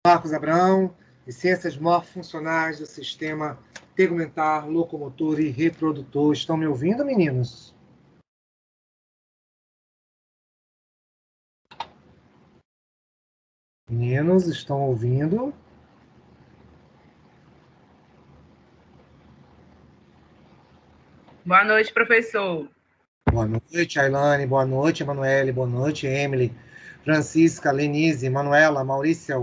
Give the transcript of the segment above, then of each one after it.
Marcos Abrão, e ciências morfofuncionais do sistema tegumentar, locomotor e reprodutor. Estão me ouvindo, meninos? Meninos, estão ouvindo? Boa noite, professor. Boa noite, Ailane. Boa noite, Emanuele. Boa noite, Emily. Francisca, Lenise, Manuela, Maurícia,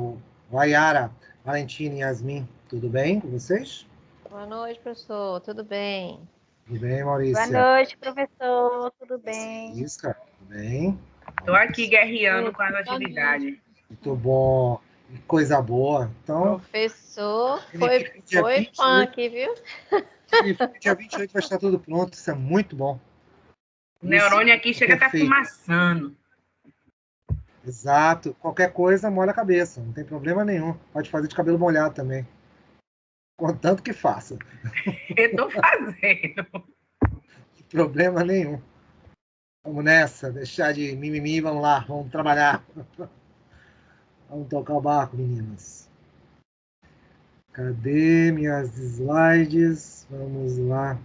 Wayara, Valentina e Yasmin. Tudo bem com vocês? Boa noite, professor. Tudo bem? Tudo bem, Boa Maurícia? noite, professor. Tudo bem? Francisca, tudo bem? Estou aqui guerreando com as atividades. Muito bom. Coisa boa. Então, Professor significa que dia foi 28 funk, viu? significa que dia 28 vai estar tudo pronto. Isso é muito bom. O neurônio aqui chega a estar Perfeito. fumaçando. Exato. Qualquer coisa, molha a cabeça. Não tem problema nenhum. Pode fazer de cabelo molhado também. Contanto que faça. Eu estou fazendo. Problema nenhum. Vamos nessa. Deixar de mimimi. Vamos lá. Vamos trabalhar. Vamos tocar o barco, meninas. Cadê minhas slides? Vamos lá.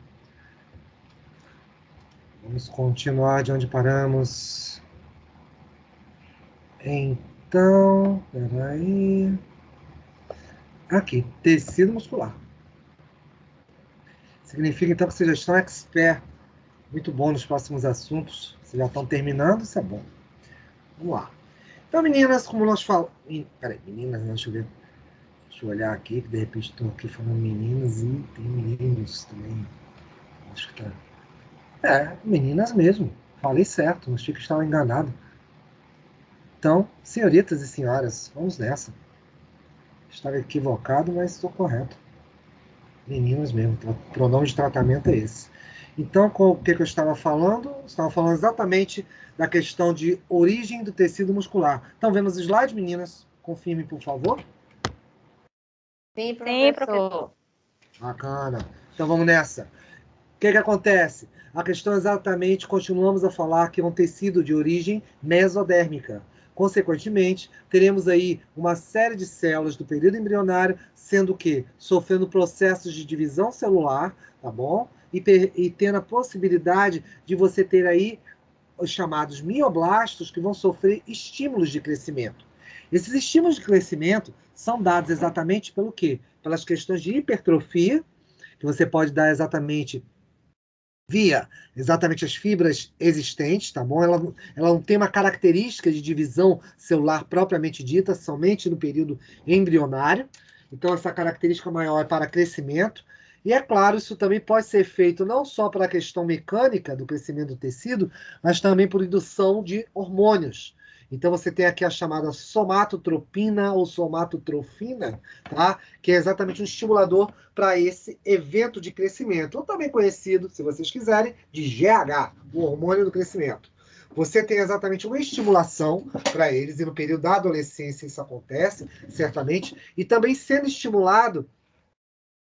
Vamos continuar de onde paramos. Então, peraí. Aqui, tecido muscular. Significa então que vocês já estão expert. Muito bom nos próximos assuntos. Vocês já estão terminando, isso é bom. Vamos lá. Então, meninas, como nós falamos. Peraí, meninas, deixa eu ver. Deixa eu olhar aqui, que de repente estou aqui falando meninas e tem meninos também. Acho que tá. Meninas mesmo. Falei certo, não achei que estava enganado. Então, senhoritas e senhoras, vamos nessa. Estava equivocado, mas estou correto. Meninas mesmo, o pronome de tratamento é esse. Então, o que eu estava falando? Estava falando exatamente da questão de origem do tecido muscular. Estão vendo os slides, meninas? Confirme, por favor. Sim, professor. Bacana. Então, vamos nessa. O que acontece? A questão é exatamente, continuamos a falar que é um tecido de origem mesodérmica. Consequentemente, teremos aí uma série de células do período embrionário, sendo que sofrendo processos de divisão celular, tá bom? E tendo a possibilidade de você ter aí os chamados mioblastos que vão sofrer estímulos de crescimento. Esses estímulos de crescimento são dados exatamente pelo quê? Pelas questões de hipertrofia, que você pode dar exatamente via exatamente as fibras existentes, tá bom? Ela não tem uma característica de divisão celular propriamente dita, somente no período embrionário. Então, essa característica maior é para crescimento. E, é claro, isso também pode ser feito não só para a questão mecânica do crescimento do tecido, mas também por indução de hormônios. Então, você tem aqui a chamada somatotropina ou somatotrofina, tá? Que é exatamente um estimulador para esse evento de crescimento, ou também conhecido, se vocês quiserem, de GH, o hormônio do crescimento. Você tem exatamente uma estimulação para eles, e no período da adolescência isso acontece, certamente, e também sendo estimulado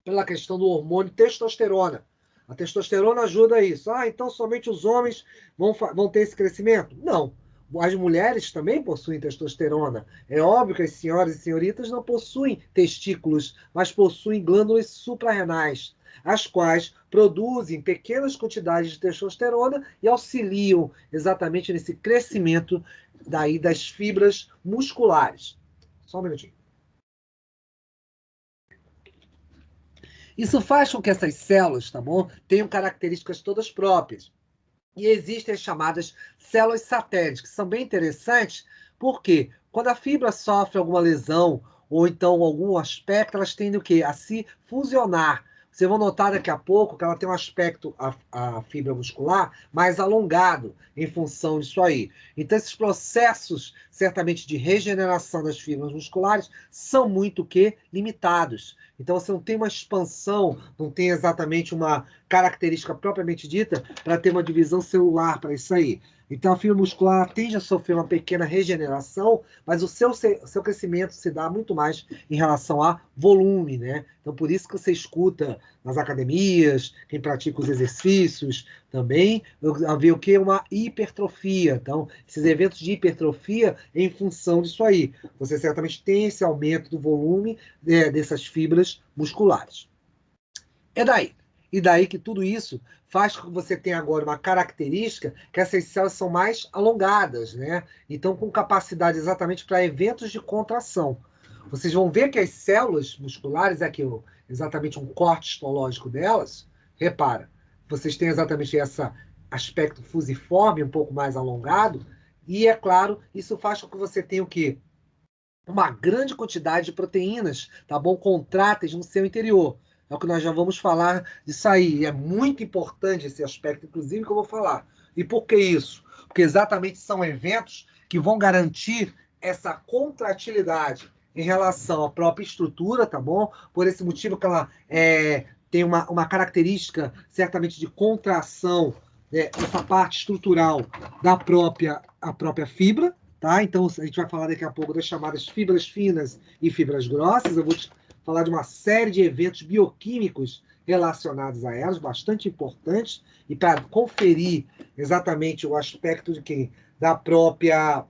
pela questão do hormônio testosterona. A testosterona ajuda isso. Então somente os homens vão ter esse crescimento? Não. As mulheres também possuem testosterona. É óbvio que as senhoras e senhoritas não possuem testículos, mas possuem glândulas suprarrenais, as quais produzem pequenas quantidades de testosterona e auxiliam exatamente nesse crescimento daí das fibras musculares. Só um minutinho. Isso faz com que essas células, tá bom, tenham características todas próprias. E existem as chamadas células satélites, que são bem interessantes, porque quando a fibra sofre alguma lesão ou então algum aspecto, elas tendem o quê? A se fusionar. Vocês vão notar daqui a pouco que ela tem um aspecto, a fibra muscular, mais alongado em função disso aí. Então, esses processos, certamente, de regeneração das fibras musculares são muito o quê? Limitados. Então, você não tem uma expansão, não tem exatamente uma característica propriamente dita para ter uma divisão celular para isso aí. Então, a fibra muscular tende a sofrer uma pequena regeneração, mas o seu crescimento se dá muito mais em relação a volume, né? Então, por isso que você escuta nas academias, quem pratica os exercícios também, haver o quê? Uma hipertrofia. Então, esses eventos de hipertrofia em função disso aí. Você certamente tem esse aumento do volume dessas fibras musculares. É daí. E daí que tudo isso faz com que você tenha agora uma característica que essas células são mais alongadas, né? Então, com capacidade exatamente para eventos de contração. Vocês vão ver que as células musculares, aqui exatamente um corte histológico delas, repara, vocês têm exatamente esse aspecto fusiforme, um pouco mais alongado, e, é claro, isso faz com que você tenha o quê? Uma grande quantidade de proteínas, tá bom? Contráteis no seu interior. É o que nós já vamos falar disso aí. E é muito importante esse aspecto, inclusive, que eu vou falar. E por que isso? Porque exatamente são eventos que vão garantir essa contratilidade em relação à própria estrutura, tá bom? Por esse motivo que ela tem uma característica, certamente, de contração, essa parte estrutural da própria fibra, tá? Então, a gente vai falar daqui a pouco das chamadas fibras finas e fibras grossas. Eu vou te falar de uma série de eventos bioquímicos relacionados a elas, bastante importantes, e para conferir exatamente o aspecto de quem? Da própria,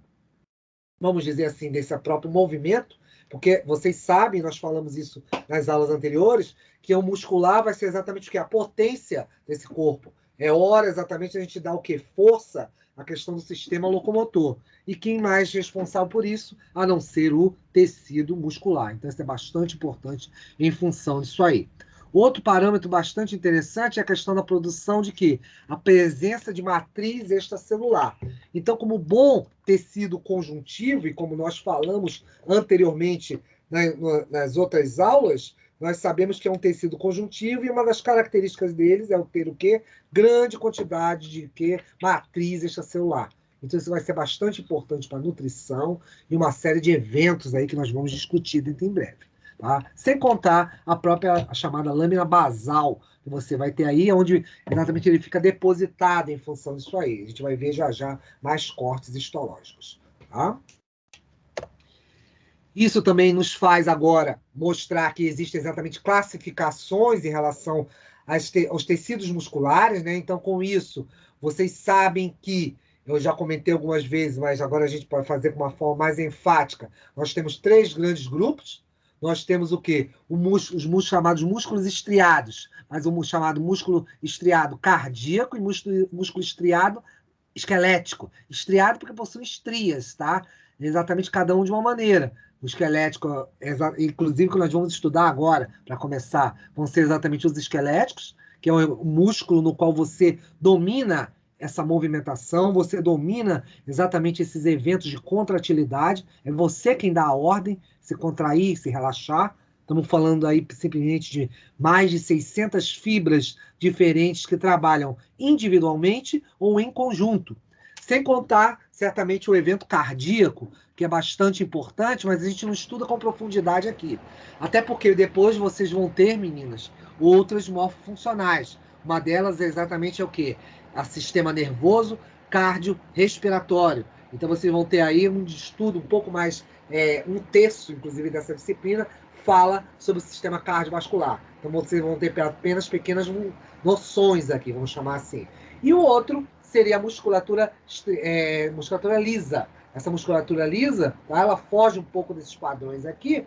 vamos dizer assim, desse próprio movimento, porque vocês sabem, nós falamos isso nas aulas anteriores, que o muscular vai ser exatamente o que? A potência desse corpo. É hora exatamente a gente dar o quê? Força à questão do sistema locomotor. E quem mais é responsável por isso, a não ser o tecido muscular. Então, isso é bastante importante em função disso aí. Outro parâmetro bastante interessante é a questão da produção de quê? A presença de matriz extracelular. Então, como bom tecido conjuntivo, e como nós falamos anteriormente nas outras aulas, nós sabemos que é um tecido conjuntivo e uma das características deles é o ter o quê? Grande quantidade de quê? Matriz extracelular. Então, isso vai ser bastante importante para a nutrição e uma série de eventos aí que nós vamos discutir dentro em breve. Tá? Sem contar a chamada lâmina basal, que você vai ter aí, onde exatamente ele fica depositado em função disso aí. A gente vai ver já já mais cortes histológicos. Tá? Isso também nos faz agora mostrar que existem exatamente classificações em relação aos tecidos musculares, né? Então, com isso, vocês sabem que, eu já comentei algumas vezes, mas agora a gente pode fazer com uma forma mais enfática. Nós temos 3 grandes grupos. Nós temos o quê? Os chamados músculos estriados, mas o chamado músculo estriado cardíaco e músculo estriado esquelético. Estriado porque possui estrias, tá? Exatamente cada um de uma maneira. O esquelético, inclusive, que nós vamos estudar agora, para começar, vão ser exatamente os esqueléticos, que é o músculo no qual você domina essa movimentação, você domina exatamente esses eventos de contratilidade, é você quem dá a ordem, se contrair, se relaxar. Estamos falando aí simplesmente de mais de 600 fibras diferentes que trabalham individualmente ou em conjunto. Sem contar, certamente, o evento cardíaco, que é bastante importante, mas a gente não estuda com profundidade aqui. Até porque depois vocês vão ter, meninas, outras morfofuncionais. Uma delas é exatamente o quê? O sistema nervoso cardiorrespiratório. Então vocês vão ter aí um estudo um pouco mais, um terço, inclusive, dessa disciplina, fala sobre o sistema cardiovascular. Então vocês vão ter apenas pequenas noções aqui, vamos chamar assim. E o outro seria a musculatura lisa. Essa musculatura lisa, tá? Ela foge um pouco desses padrões aqui,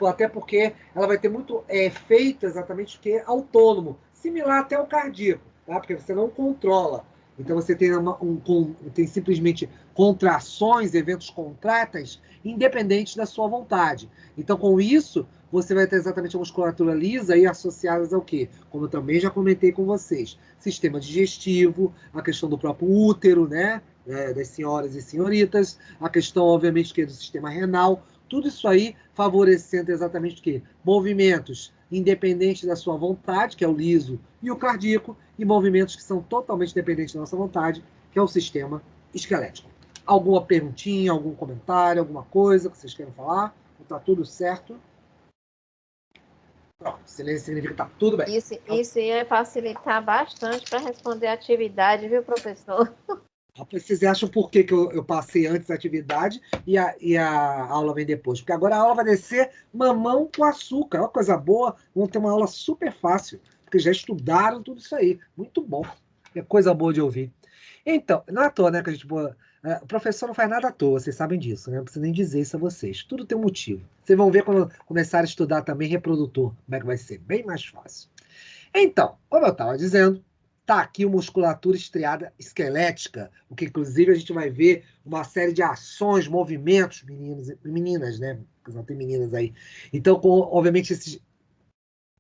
até porque ela vai ter muito efeito exatamente o que é autônomo, similar até ao cardíaco, tá? Porque você não controla. Então você tem, tem simplesmente contrações, eventos contráteis, independentes da sua vontade. Então, com isso, você vai ter exatamente a musculatura lisa e associadas ao quê? Como eu também já comentei com vocês. Sistema digestivo, a questão do próprio útero, né? Das senhoras e senhoritas, a questão, obviamente, que é do sistema renal, tudo isso aí favorecendo exatamente o quê? Movimentos independentes da sua vontade, que é o liso e o cardíaco, e movimentos que são totalmente dependentes da nossa vontade, que é o sistema esquelético. Alguma perguntinha, algum comentário, alguma coisa que vocês queiram falar? Está tudo certo? Pronto, silêncio significa que está tudo bem. Isso ia facilitar bastante para responder a atividade, viu, professor? Vocês acham por que eu passei antes a atividade e a aula vem depois? Porque agora a aula vai descer mamão com açúcar. Olha que coisa boa, vamos ter uma aula super fácil. porque já estudaram tudo isso aí. Muito bom. É coisa boa de ouvir. Então, não é à toa, né, que a gente... O professor não faz nada à toa, vocês sabem disso, né? Não preciso nem dizer isso a vocês. Tudo tem um motivo. Vocês vão ver quando começarem a estudar também reprodutor, como é que vai ser. Bem mais fácil. Então, como eu estava dizendo, tá aqui a musculatura estriada esquelética, o que inclusive a gente vai ver uma série de ações, movimentos, meninos e meninas, né? Porque não tem meninas aí. Então, obviamente,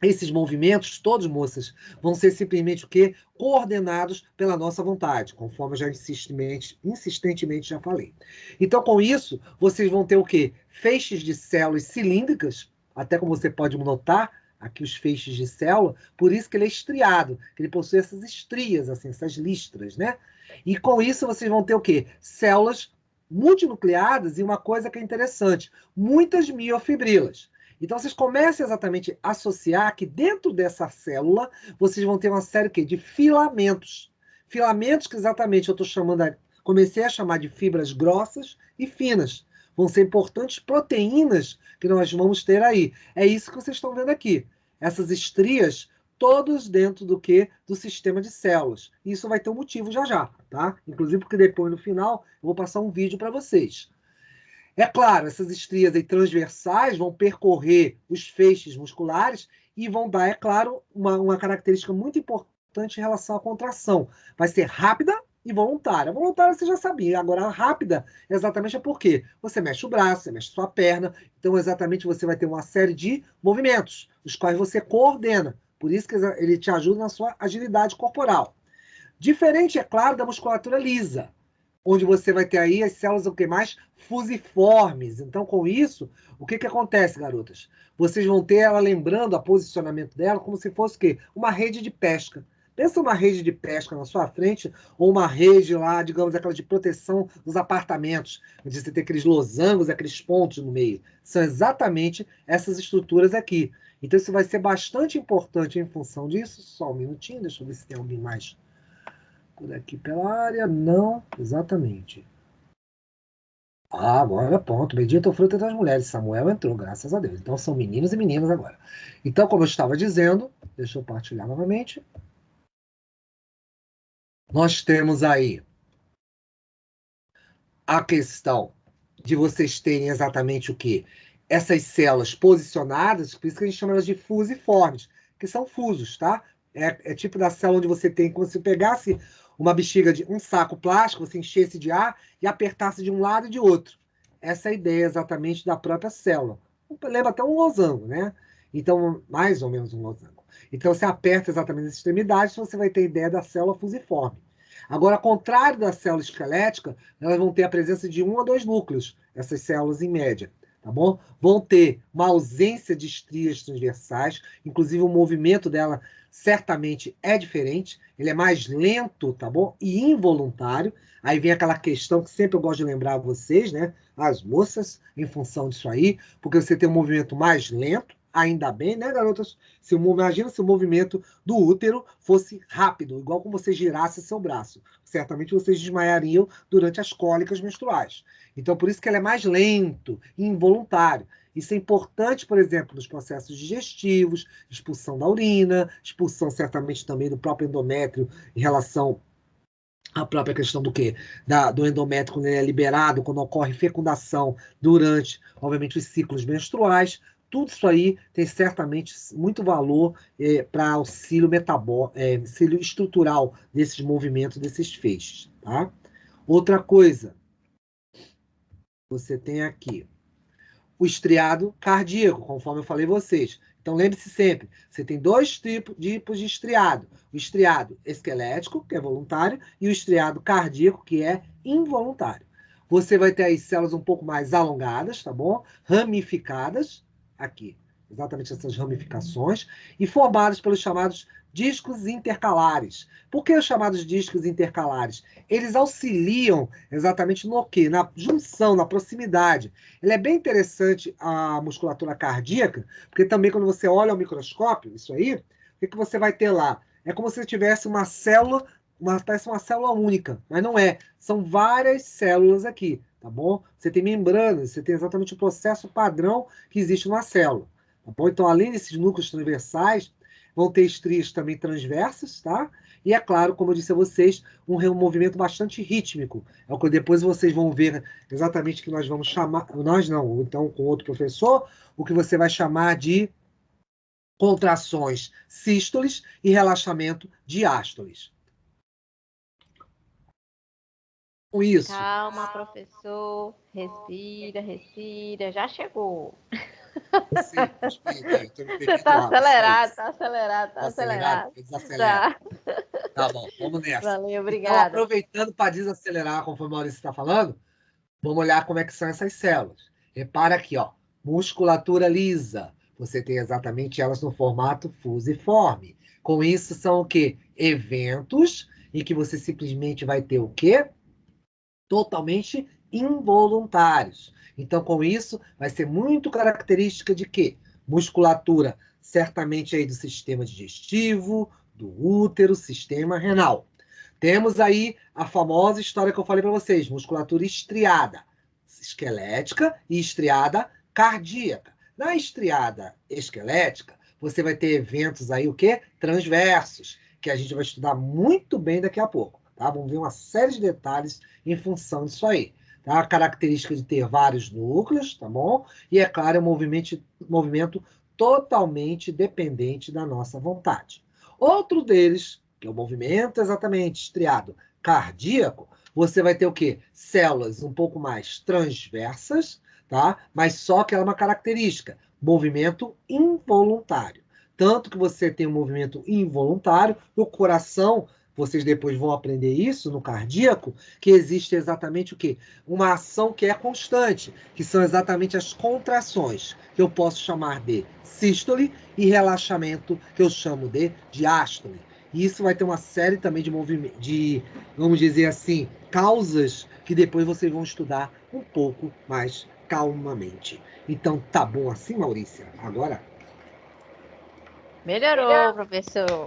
esses movimentos, todos, moças, vão ser simplesmente o quê? Coordenados pela nossa vontade, conforme eu já insistentemente já falei. Então, com isso, vocês vão ter o quê? Feixes de células cilíndricas, até como você pode notar, aqui os feixes de célula, por isso que ele é estriado, que ele possui essas estrias, assim, essas listras, né? E com isso vocês vão ter o quê? Células multinucleadas e uma coisa que é interessante, muitas miofibrilas. Então, vocês começam exatamente a associar que dentro dessa célula, vocês vão ter uma série de filamentos. Filamentos que exatamente eu estou chamando, comecei a chamar de fibras grossas e finas. Vão ser importantes proteínas que nós vamos ter aí. É isso que vocês estão vendo aqui. Essas estrias, todos dentro do quê? Do sistema de células. Isso vai ter um motivo já já, tá? Inclusive porque depois, no final, eu vou passar um vídeo para vocês. É claro, essas estrias aí transversais vão percorrer os feixes musculares e vão dar, é claro, uma característica muito importante em relação à contração. Vai ser rápida e voluntária. Voluntária você já sabia, agora a rápida exatamente é porque você mexe o braço, você mexe sua perna, então exatamente você vai ter uma série de movimentos, os quais você coordena. Por isso que ele te ajuda na sua agilidade corporal. Diferente, é claro, da musculatura lisa, onde você vai ter aí as células o que mais fusiformes. Então, com isso, o que acontece, garotas? Vocês vão ter ela lembrando o posicionamento dela como se fosse o quê? Uma rede de pesca. Pensa uma rede de pesca na sua frente, ou uma rede lá, digamos, aquela de proteção dos apartamentos, onde você tem aqueles losangos, aqueles pontos no meio. São exatamente essas estruturas aqui. Então, isso vai ser bastante importante em função disso. Só um minutinho, deixa eu ver se tem alguém mais por aqui pela área. Não, exatamente. Ah, agora ponto. Bendito o fruto das mulheres. Samuel entrou, graças a Deus. Então são meninos e meninas agora. Então, como eu estava dizendo, deixa eu partilhar novamente. Nós temos aí a questão de vocês terem exatamente o quê? Essas células posicionadas, por isso que a gente chama elas de fusiformes, que são fusos, tá? É tipo da célula onde você tem, como se pegasse uma bexiga de um saco plástico, você enchesse de ar e apertasse de um lado e de outro. Essa é a ideia exatamente da própria célula. Lembra até um losango, né? Então, mais ou menos um losango. Então, você aperta exatamente as extremidades, você vai ter a ideia da célula fusiforme. Agora, ao contrário da célula esquelética, elas vão ter a presença de 1 a 2 núcleos, essas células em média, tá bom? Vão ter uma ausência de estrias transversais, inclusive o movimento dela certamente é diferente, ele é mais lento, tá bom? E involuntário. Aí vem aquela questão que sempre eu gosto de lembrar a vocês, né? As moças, em função disso aí, porque você tem um movimento mais lento, ainda bem, né, garotas? Imagina se o movimento do útero fosse rápido, igual como você girasse seu braço. Certamente vocês desmaiariam durante as cólicas menstruais. Então, por isso que ele é mais lento e involuntário. Isso é importante, por exemplo, nos processos digestivos, expulsão da urina, expulsão certamente também do próprio endométrio em relação à própria questão do quê? Do endométrio, quando ele é liberado, quando ocorre fecundação durante, obviamente, os ciclos menstruais. Tudo isso aí tem certamente muito valor para auxílio auxílio estrutural desses movimentos, desses feixes. Tá? Outra coisa, você tem aqui o estriado cardíaco, conforme eu falei a vocês. Então, lembre-se sempre, você tem dois tipos de estriado. O estriado esquelético, que é voluntário, e o estriado cardíaco, que é involuntário. Você vai ter aí células um pouco mais alongadas, tá bom? Ramificadas, aqui, exatamente essas ramificações, e formadas pelos chamados discos intercalares. Por que os chamados discos intercalares? Eles auxiliam exatamente no quê? Na junção, na proximidade. Ele é bem interessante a musculatura cardíaca, porque também quando você olha ao microscópio, isso aí, o que você vai ter lá? É como se tivesse uma célula, parece uma célula única, mas não é. São várias células aqui, tá bom? Você tem membranas, você tem exatamente o processo padrão que existe numa célula, tá bom? Então, além desses núcleos transversais, vão ter estrias também transversas, tá? E é claro, como eu disse a vocês, um movimento bastante rítmico. É o que depois vocês vão ver exatamente que nós vamos chamar, nós não, ou então com outro professor, o que você vai chamar de contrações sístoles e relaxamento diástoles. Com isso. Calma, professor. Respira, respira. Já chegou. Sim, estou me Você perdendo tá lá, acelerado, tá acelerado, tá Tá acelerado? acelerado. Desacelera. Tá. Tá bom, vamos nessa. Valeu, Então, obrigada. aproveitando para desacelerar, conforme o Maurício está falando, vamos olhar como é que são essas células. Repara aqui, ó, musculatura lisa. Você tem exatamente elas no formato fusiforme. Com isso, são o quê? Eventos em que você simplesmente vai ter o quê? Totalmente involuntários. Então, com isso, vai ser muito característica de quê? Musculatura, certamente aí do sistema digestivo, do útero, sistema renal. Temos aí a famosa história que eu falei para vocês, musculatura estriada, esquelética e estriada cardíaca. Na estriada esquelética, você vai ter eventos aí, o quê? Transversos, que a gente vai estudar muito bem daqui a pouco, tá? Vamos ver uma série de detalhes em função disso aí. Tá? A característica de ter vários núcleos, tá bom? E, é claro, é um movimento totalmente dependente da nossa vontade. Outro deles, que é o movimento exatamente estriado cardíaco, você vai ter o quê? Células um pouco mais transversas, tá? Mas só que ela é uma característica, movimento involuntário. Tanto que você tem um movimento involuntário, no coração, vocês depois vão aprender isso no cardíaco, que existe exatamente o quê? Uma ação que é constante, que são exatamente as contrações, que eu posso chamar de sístole, e relaxamento, que eu chamo de diástole. E isso vai ter uma série também de, vamos dizer assim, causas que depois vocês vão estudar um pouco mais calmamente. Então, tá bom assim, Maurícia? Agora? Melhorou, professor.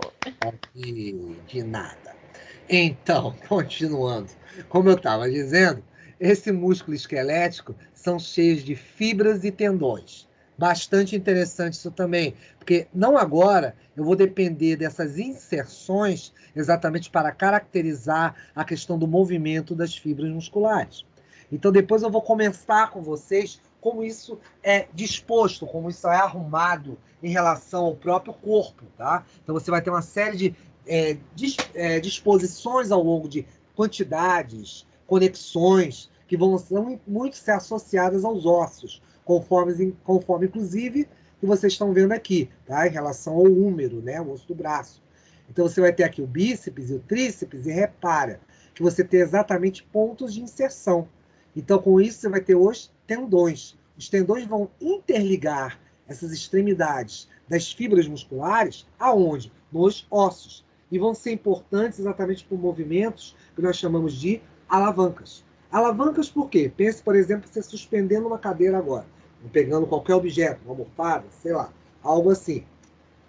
De nada. Então, continuando, como eu estava dizendo, esse músculo esquelético são cheios de fibras e tendões. Bastante interessante isso também, porque não agora eu vou depender dessas inserções exatamente para caracterizar a questão do movimento das fibras musculares. Então, depois eu vou comentar com vocês como isso é disposto, como isso é arrumado em relação ao próprio corpo, tá? Então, você vai ter uma série de disposições ao longo de quantidades, conexões, que vão muito ser associadas aos ossos, conforme inclusive, que vocês estão vendo aqui, tá? Em relação ao húmero, né? O osso do braço. Então, você vai ter aqui o bíceps e o tríceps, e repara que você tem exatamente pontos de inserção. Então, com isso, você vai ter os tendões. Os tendões vão interligar essas extremidades das fibras musculares aonde? Nos ossos. E vão ser importantes exatamente por movimentos que nós chamamos de alavancas. Alavancas por quê? Pense, por exemplo, você suspendendo uma cadeira agora, pegando qualquer objeto, uma almofada, sei lá, algo assim.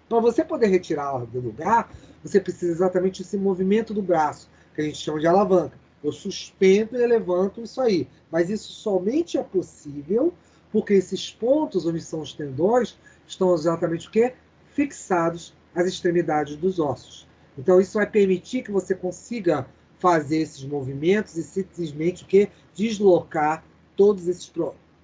Para você poder retirá-la do lugar, você precisa exatamente desse movimento do braço, que a gente chama de alavanca. Eu suspendo e levanto isso aí. Mas isso somente é possível porque esses pontos onde são os tendões estão exatamente o quê? Fixados às extremidades dos ossos. Então, isso vai permitir que você consiga fazer esses movimentos e simplesmente o quê? Deslocar todos esses,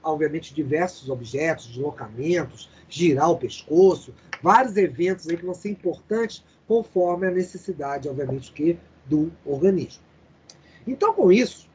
obviamente, diversos objetos, deslocamentos, girar o pescoço, vários eventos aí que vão ser importantes conforme a necessidade, obviamente, que do organismo. Então, com isso,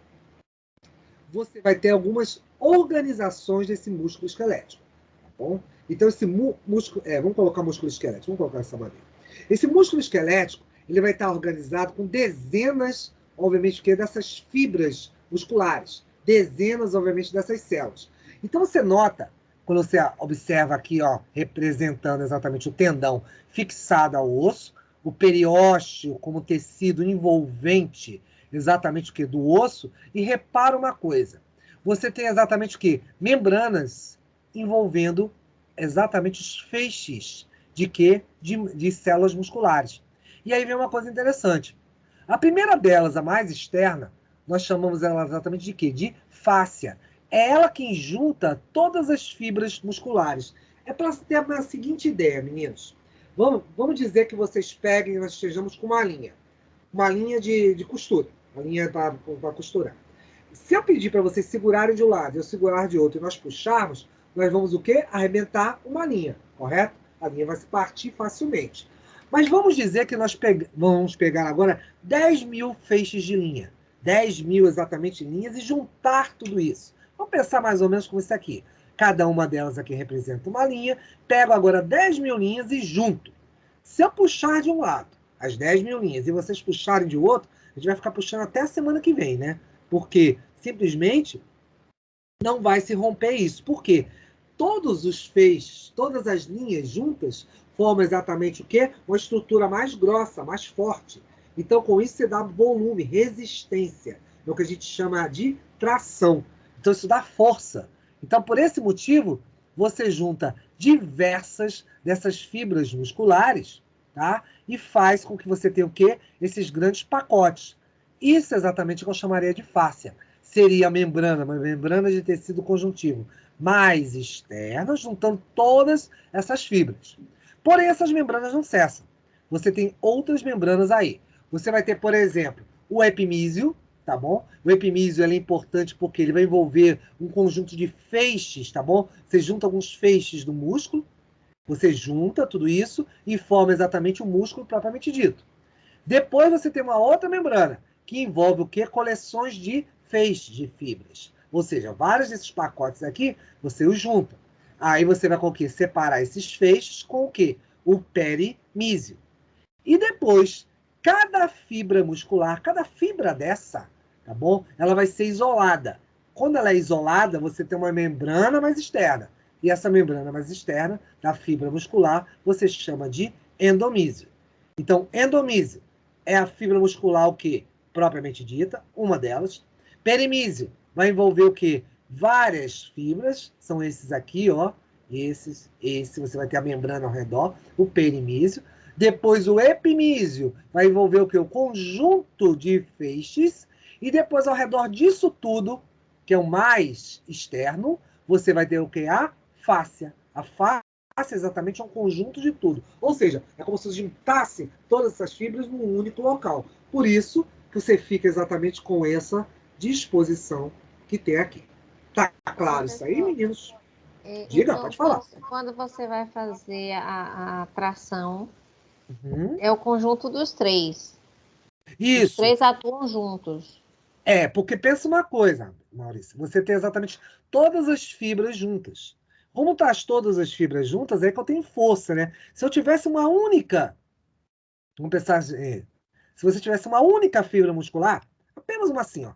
você vai ter algumas organizações desse músculo esquelético, tá bom? Então, esse músculo... vamos colocar músculo esquelético, vamos colocar dessa maneira. Esse músculo esquelético, ele vai estar organizado com dezenas, obviamente, dessas fibras musculares. Dezenas, obviamente, dessas células. Então, você nota, quando você observa aqui, ó, representando exatamente o tendão fixado ao osso, o periósteo como tecido envolvente exatamente o que? Do osso, e repara uma coisa, você tem exatamente o que? Membranas envolvendo exatamente os feixes de quê? De células musculares. E aí vem uma coisa interessante. A primeira delas, a mais externa, nós chamamos ela exatamente de quê? De fáscia. É ela quem junta todas as fibras musculares. É para ter a seguinte ideia, meninos. Vamos dizer que vocês peguem, nós estejamos com uma linha de costura, uma linha para costurar. Se eu pedir para vocês segurarem de um lado e eu segurar de outro e nós puxarmos, nós vamos o quê? Arrebentar uma linha, correto? A linha vai se partir facilmente. Mas vamos dizer que nós vamos pegar agora 10.000 feixes de linha. 10.000 exatamente linhas e juntar tudo isso. Vamos pensar mais ou menos como isso aqui. Cada uma delas aqui representa uma linha. Pego agora 10.000 linhas e junto. Se eu puxar de um lado as 10.000 linhas e vocês puxarem de outro, a gente vai ficar puxando até a semana que vem, né? Porque simplesmente não vai se romper isso. Por quê? Todos os feixes, todas as linhas juntas, formam exatamente o quê? Uma estrutura mais grossa, mais forte. Então, com isso, você dá volume, resistência. É o que a gente chama de tração. Então, isso dá força. Então, por esse motivo, você junta diversas dessas fibras musculares, tá? E faz com que você tenha o quê? Esses grandes pacotes. Isso é exatamente o que eu chamaria de fáscia. Seria a membrana, uma membrana de tecido conjuntivo mais externa, juntando todas essas fibras. Porém, essas membranas não cessam. Você tem outras membranas aí. Você vai ter, por exemplo, o epimísio, tá bom? O epimísio é importante porque ele vai envolver um conjunto de feixes, tá bom? Você junta alguns feixes do músculo, você junta tudo isso e forma exatamente o músculo propriamente dito. Depois você tem uma outra membrana, que envolve o quê? Coleções de feixes de fibras. Ou seja, vários desses pacotes aqui, você os junta. Aí você vai com o quê? Separar esses feixes com o quê? O perimísio. E depois, cada fibra muscular, cada fibra dessa, tá bom? Ela vai ser isolada. Quando ela é isolada, você tem uma membrana mais externa. E essa membrana mais externa da fibra muscular, você chama de endomísio. Então, endomísio é a fibra muscular o quê? Propriamente dita, uma delas. Perimísio vai envolver o quê? Várias fibras, são esses aqui, ó. Esse, você vai ter a membrana ao redor, o perimísio. Depois o epimísio vai envolver o quê? O conjunto de feixes. E depois, ao redor disso tudo, que é o mais externo, você vai ter o quê? A fáscia. A fáscia é exatamente um conjunto de tudo. Ou seja, é como se juntasse todas essas fibras num único local. Por isso que você fica exatamente com essa disposição que tem aqui. Tá claro isso aí, meninos? Diga, então, pode falar. Quando você vai fazer a tração, Uhum. é o conjunto dos três. Isso. Os três atuam juntos. É, porque pensa uma coisa, Maurício, você tem exatamente todas as fibras juntas. Como tá todas as fibras juntas, é que eu tenho força, né? Se eu tivesse uma única, vamos pensar, se você tivesse uma única fibra muscular, apenas uma assim, ó,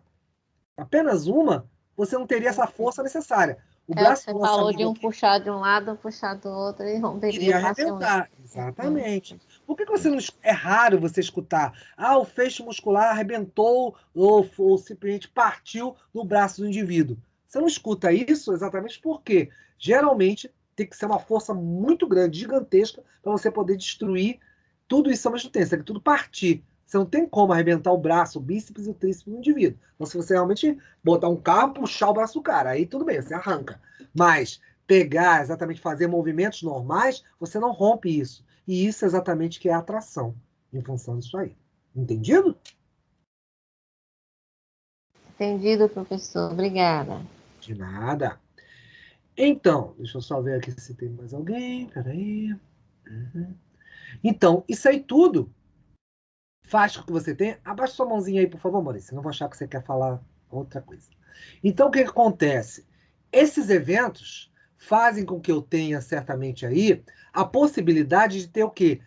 apenas uma, você não teria essa força necessária. O É o que braço você do nosso falou amigo de um aqui puxar de um lado, um puxar do outro e romperia iria facilmente. arrebentar. Exatamente. Por que você não, é raro você escutar, o feixe muscular arrebentou ou simplesmente partiu no braço do indivíduo? Você não escuta isso exatamente porque geralmente tem que ser uma força muito grande, gigantesca, para você poder destruir tudo isso ao mesmo tempo, tem que tudo partir. Você não tem como arrebentar o braço, o bíceps e o tríceps do indivíduo. Então, se você realmente botar um carro, puxar o braço do cara, aí tudo bem, você arranca. Mas pegar, exatamente fazer movimentos normais, você não rompe isso. E isso é exatamente que é a atração, em função disso aí. Entendido? Entendido, professor. Obrigada. De nada. Então, deixa eu só ver aqui se tem mais alguém. Peraí. Uhum. Então, isso aí tudo faz com que você tenha. Abaixa sua mãozinha aí, por favor, Maurício. Não vou achar que você quer falar outra coisa. Então, o que acontece? Esses eventos fazem com que eu tenha, certamente aí, a possibilidade de ter o quê?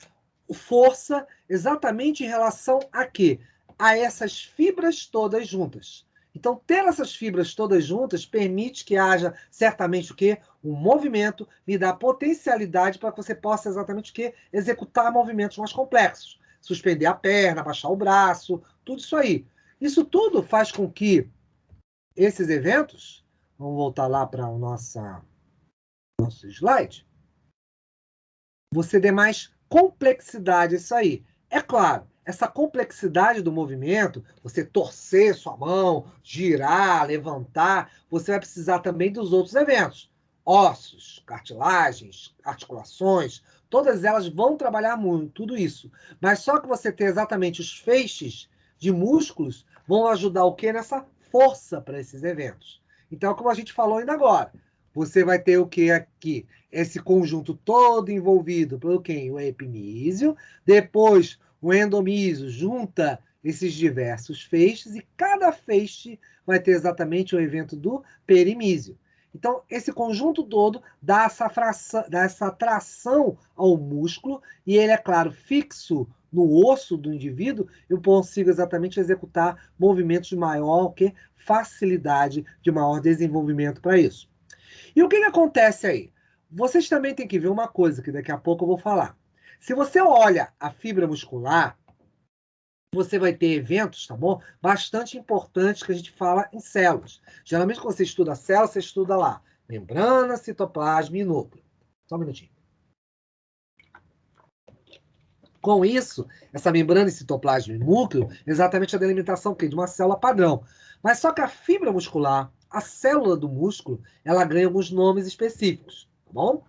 Força exatamente em relação a quê? A essas fibras todas juntas. Então, ter essas fibras todas juntas permite que haja certamente o quê? Um movimento, me dá potencialidade para que você possa exatamente o quê? Executar movimentos mais complexos. Suspender a perna, baixar o braço, tudo isso aí. Isso tudo faz com que esses eventos, vamos voltar lá para o nosso slide, você dê mais complexidade a isso aí. É claro, essa complexidade do movimento, você torcer sua mão, girar, levantar, você vai precisar também dos outros eventos. ossos, cartilagens, articulações, todas elas vão trabalhar muito, tudo isso. Mas só que você ter exatamente os feixes de músculos vão ajudar o quê? Nessa força para esses eventos. Então, como a gente falou ainda agora, você vai ter o que aqui? Esse conjunto todo envolvido pelo quem? O epimísio. Depois, o endomísio junta esses diversos feixes e cada feixe vai ter exatamente o evento do perimísio. Então, esse conjunto todo dá essa tração ao músculo e ele, é claro, fixo no osso do indivíduo, eu consigo exatamente executar movimentos de maior que facilidade, de maior desenvolvimento para isso. E o que acontece aí? Vocês também têm que ver uma coisa que daqui a pouco eu vou falar. Se você olha a fibra muscular, você vai ter eventos, tá bom? Bastante importantes que a gente fala em células. Geralmente, quando você estuda célula, você estuda lá membrana, citoplasma e núcleo. Só um minutinho. Com isso, essa membrana, citoplasma e núcleo, exatamente a delimitação de uma célula padrão. Mas só que a fibra muscular, a célula do músculo, ela ganha alguns nomes específicos, tá bom?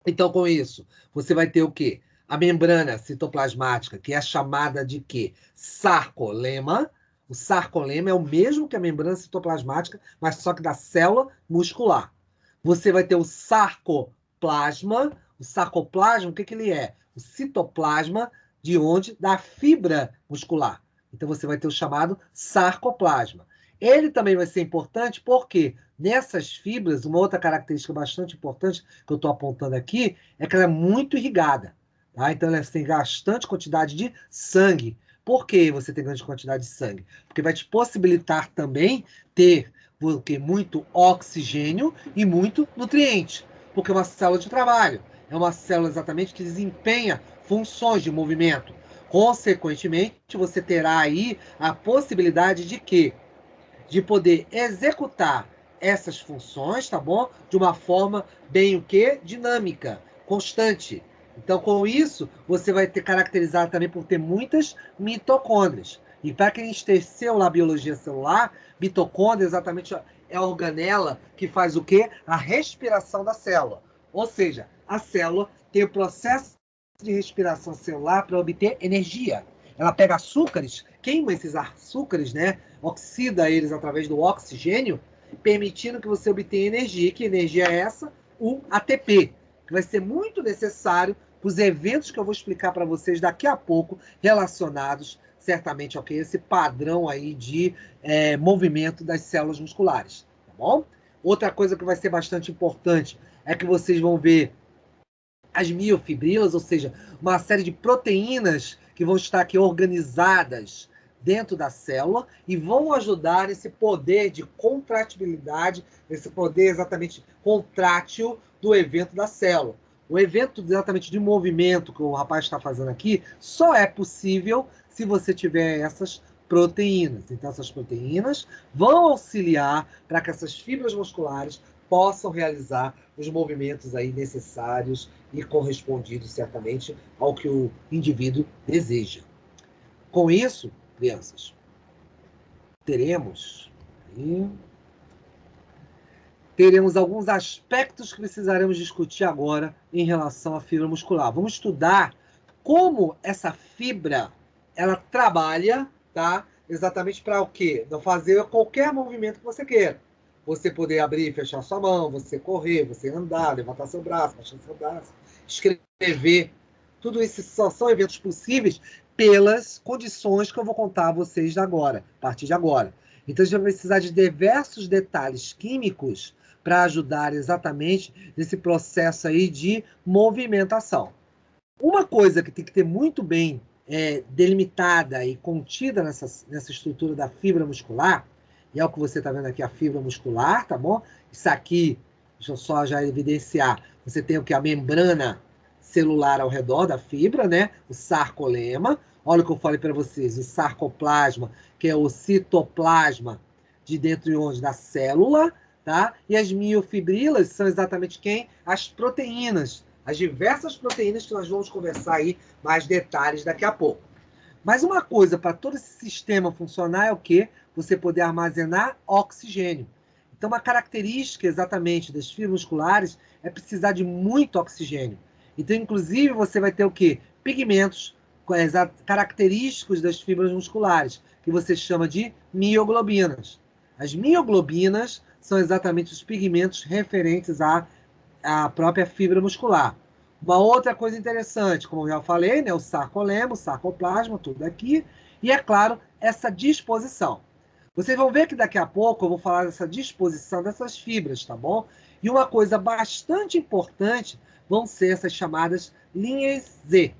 Então, com isso, você vai ter o quê? A membrana citoplasmática, que é chamada de quê? Sarcolema. O sarcolema é o mesmo que a membrana citoplasmática, mas só que da célula muscular. Você vai ter o sarcoplasma. O sarcoplasma, o que ele é? O citoplasma de onde? Da fibra muscular. Então, você vai ter o chamado sarcoplasma. Ele também vai ser importante porque nessas fibras, uma outra característica bastante importante que eu estou apontando aqui é que ela é muito irrigada. Tá? Então, ela tem bastante quantidade de sangue. Por que você tem grande quantidade de sangue? Porque vai te possibilitar também ter muito oxigênio e muito nutriente. Porque é uma célula de trabalho. É uma célula exatamente que desempenha funções de movimento. Consequentemente, você terá aí a possibilidade de quê? De poder executar essas funções, tá bom? De uma forma bem o quê? Dinâmica, constante. Então, com isso, você vai ter caracterizado também por ter muitas mitocôndrias. E para quem esteceu na biologia celular, mitocôndria exatamente é a organela que faz o quê? A respiração da célula. Ou seja, a célula tem o processo de respiração celular para obter energia. Ela pega açúcares, queima esses açúcares, né? Oxida eles através do oxigênio, permitindo que você obtenha energia. Que energia é essa? O ATP, que vai ser muito necessário para os eventos que eu vou explicar para vocês daqui a pouco, relacionados certamente ao que esse padrão aí de movimento das células musculares, tá bom? Outra coisa que vai ser bastante importante é que vocês vão ver as miofibrilas, ou seja, uma série de proteínas que vão estar aqui organizadas dentro da célula e vão ajudar esse poder de contratibilidade, esse poder exatamente contrátil do evento da célula. O evento exatamente de movimento que o rapaz está fazendo aqui só é possível se você tiver essas proteínas. Então, essas proteínas vão auxiliar para que essas fibras musculares possam realizar os movimentos aí necessários e correspondidos, certamente, ao que o indivíduo deseja. Com isso, crianças, teremos alguns aspectos que precisaremos discutir agora em relação à fibra muscular. Vamos estudar como essa fibra ela trabalha, tá? Exatamente para o quê? Não fazer qualquer movimento que você queira. Você poder abrir e fechar sua mão, você correr, você andar, levantar seu braço, baixar seu braço, escrever. Tudo isso são eventos possíveis pelas condições que eu vou contar a vocês agora, a partir de agora. Então, a gente vai precisar de diversos detalhes químicos para ajudar exatamente nesse processo aí de movimentação. Uma coisa que tem que ter muito bem delimitada e contida nessa estrutura da fibra muscular, e é o que você está vendo aqui, a fibra muscular, tá bom? Isso aqui, deixa eu só já evidenciar, você tem o que? A membrana celular ao redor da fibra, né? O sarcolema. Olha o que eu falei para vocês, o sarcoplasma, que é o citoplasma de dentro de onde? Da célula, tá? E as miofibrilas são exatamente quem? As proteínas, as diversas proteínas que nós vamos conversar aí mais detalhes daqui a pouco. Mas uma coisa, para todo esse sistema funcionar é o quê? Você poder armazenar oxigênio. Então, uma característica exatamente das fibras musculares é precisar de muito oxigênio. Então, inclusive, você vai ter o quê? Pigmentos característicos das fibras musculares, que você chama de mioglobinas. As mioglobinas são exatamente os pigmentos referentes à própria fibra muscular. Uma outra coisa interessante, como eu já falei, né, o sarcolema, o sarcoplasma, tudo aqui, e, é claro, essa disposição. Vocês vão ver que daqui a pouco eu vou falar dessa disposição dessas fibras, tá bom? E uma coisa bastante importante vão ser essas chamadas linhas Z.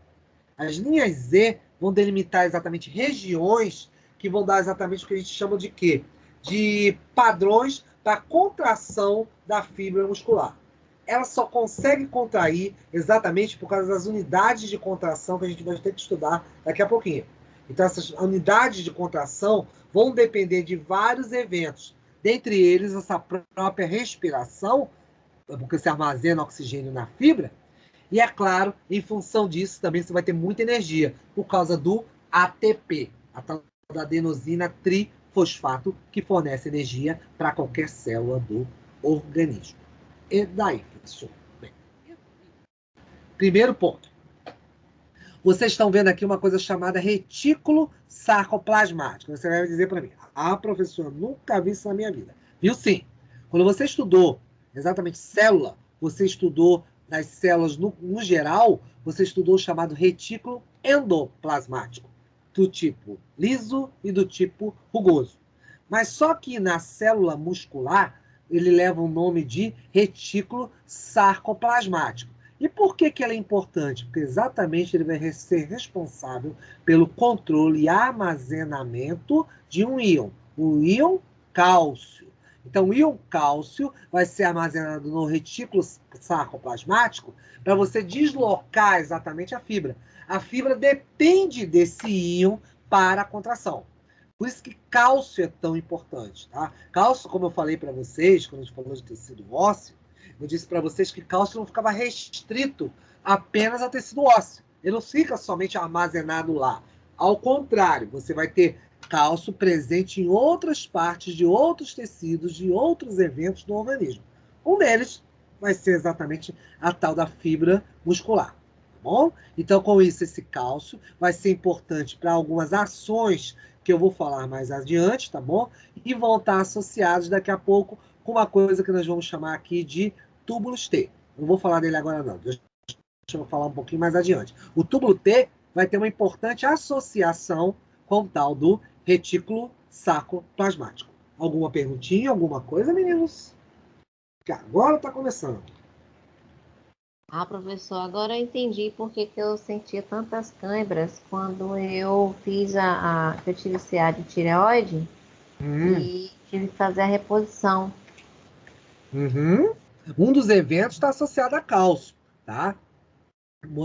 As linhas Z vão delimitar exatamente regiões que vão dar exatamente o que a gente chama de quê? De padrões para contração da fibra muscular. Ela só consegue contrair exatamente por causa das unidades de contração que a gente vai ter que estudar daqui a pouquinho. Então, essas unidades de contração vão depender de vários eventos, dentre eles essa própria respiração, porque se armazena oxigênio na fibra, e, é claro, em função disso, também você vai ter muita energia, por causa do ATP, a tal da adenosina trifosfato, que fornece energia para qualquer célula do organismo. E daí, professor? Bem, primeiro ponto. Vocês estão vendo aqui uma coisa chamada retículo sarcoplasmático. Você vai dizer para mim, professor, nunca vi isso na minha vida. Viu sim? Quando você estudou exatamente célula, você estudou nas células no geral, você estudou o chamado retículo endoplasmático, do tipo liso e do tipo rugoso. Mas só que na célula muscular, ele leva o nome de retículo sarcoplasmático. E por que ela é importante? Porque exatamente ele vai ser responsável pelo controle e armazenamento de um íon, o íon cálcio. Então, o íon cálcio vai ser armazenado no retículo sarcoplasmático para você deslocar exatamente a fibra. A fibra depende desse íon para a contração. Por isso que cálcio é tão importante, tá? Cálcio, como eu falei para vocês, quando a gente falou de tecido ósseo, eu disse para vocês que cálcio não ficava restrito apenas ao tecido ósseo. Ele não fica somente armazenado lá. Ao contrário, você vai ter cálcio presente em outras partes de outros tecidos, de outros eventos do organismo. Um deles vai ser exatamente a tal da fibra muscular. Tá bom? Então, com isso, esse cálcio vai ser importante para algumas ações que eu vou falar mais adiante, tá bom? E vão estar associados daqui a pouco com uma coisa que nós vamos chamar aqui de túbulos T. Não vou falar dele agora, não. Deixa eu falar um pouquinho mais adiante. O túbulo T vai ter uma importante associação com o tal do retículo sarcoplasmático. Alguma perguntinha, alguma coisa, meninos? Que agora está começando. Professor, agora eu entendi por que eu sentia tantas câimbras quando eu fiz eu tive CA de tireoide e tive que fazer a reposição. Um dos eventos está associado a cálcio, tá?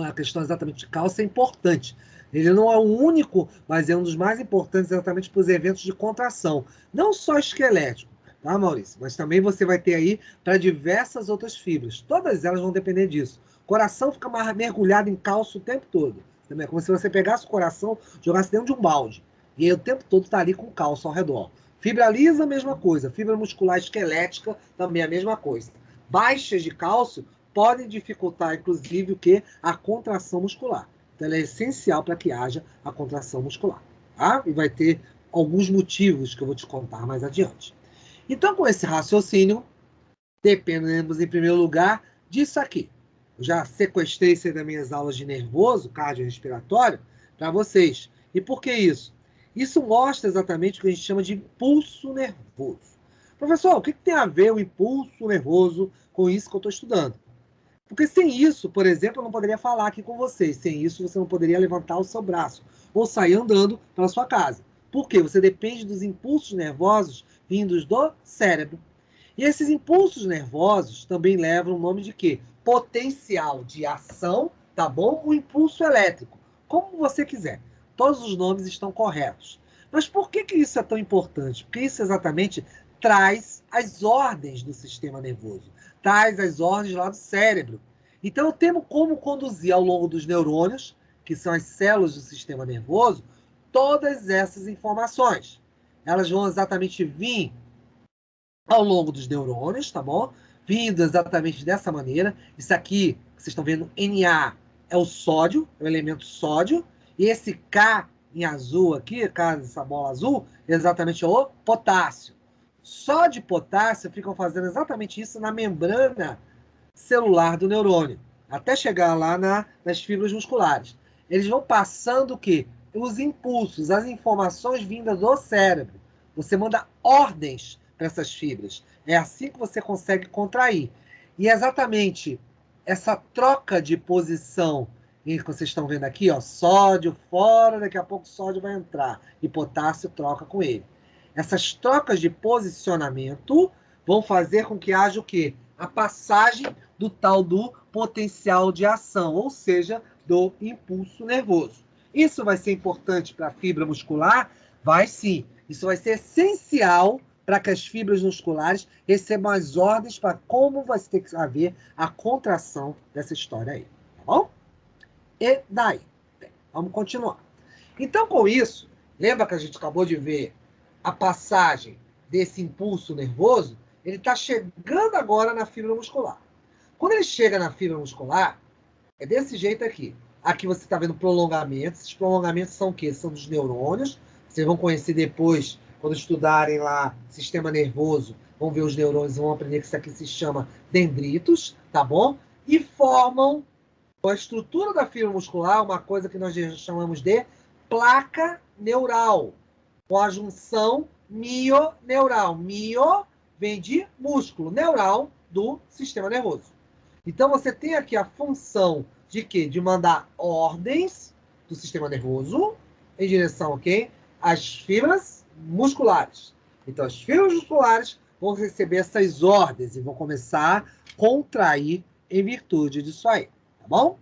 A questão exatamente de cálcio é importante. Ele não é o único, mas é um dos mais importantes exatamente para os eventos de contração. Não só esquelético, tá, Maurício? Mas também você vai ter aí para diversas outras fibras. Todas elas vão depender disso. O coração fica mergulhado em cálcio o tempo todo. É como se você pegasse o coração, jogasse dentro de um balde. E aí o tempo todo está ali com cálcio ao redor. Fibra lisa, a mesma coisa. Fibra muscular esquelética, também a mesma coisa. Baixas de cálcio podem dificultar, inclusive, o quê? A contração muscular. Então, ela é essencial para que haja a contração muscular. Tá? E vai ter alguns motivos que eu vou te contar mais adiante. Então, com esse raciocínio, dependemos, em primeiro lugar, disso aqui. Eu já sequestrei isso das minhas aulas de nervoso, cardiorrespiratório, para vocês. E por que isso? Isso mostra exatamente o que a gente chama de impulso nervoso. Professor, o que tem a ver o impulso nervoso com isso que eu estou estudando? Porque sem isso, por exemplo, eu não poderia falar aqui com vocês. Sem isso, você não poderia levantar o seu braço ou sair andando pela sua casa. Por quê? Você depende dos impulsos nervosos vindos do cérebro. E esses impulsos nervosos também levam o nome de quê? Potencial de ação, tá bom? O impulso elétrico. Como você quiser. Todos os nomes estão corretos. Mas por que isso é tão importante? Porque isso exatamente traz as ordens do sistema nervoso. Traz as ordens lá do cérebro. Então, eu tenho como conduzir ao longo dos neurônios, que são as células do sistema nervoso, todas essas informações. Elas vão exatamente vir ao longo dos neurônios, tá bom? Vindo exatamente dessa maneira. Isso aqui, que vocês estão vendo, Na, é o sódio, é o elemento sódio. E esse K em azul aqui, K dessa bola azul, é exatamente o potássio. Sódio e potássio ficam fazendo exatamente isso na membrana celular do neurônio, até chegar lá nas fibras musculares. Eles vão passando o quê? Os impulsos, as informações vindas do cérebro. Você manda ordens para essas fibras. É assim que você consegue contrair. E é exatamente essa troca de posição que vocês estão vendo aqui, ó, sódio fora, daqui a pouco o sódio vai entrar e potássio troca com ele. Essas trocas de posicionamento vão fazer com que haja o quê? A passagem do tal do potencial de ação, ou seja, do impulso nervoso. Isso vai ser importante para a fibra muscular? Vai sim. Isso vai ser essencial para que as fibras musculares recebam as ordens para como vai ter que haver a contração dessa história aí. Tá bom? E daí? Bem, vamos continuar. Então, com isso, lembra que a gente acabou de ver a passagem desse impulso nervoso? Ele está chegando agora na fibra muscular. Quando ele chega na fibra muscular, é desse jeito aqui. Aqui você está vendo prolongamentos. Esses prolongamentos são o quê? São dos neurônios. Vocês vão conhecer depois, quando estudarem lá sistema nervoso, vão ver os neurônios, vão aprender que isso aqui se chama dendritos, tá bom? E formam a estrutura da fibra muscular, uma coisa que nós chamamos de placa neural, com a junção mioneural. Mio vem de músculo, neural do sistema nervoso. Então, você tem aqui a função de quê? De mandar ordens do sistema nervoso em direção a quem? Às fibras musculares. Então, as fibras musculares vão receber essas ordens e vão começar a contrair em virtude disso aí. Tá bom?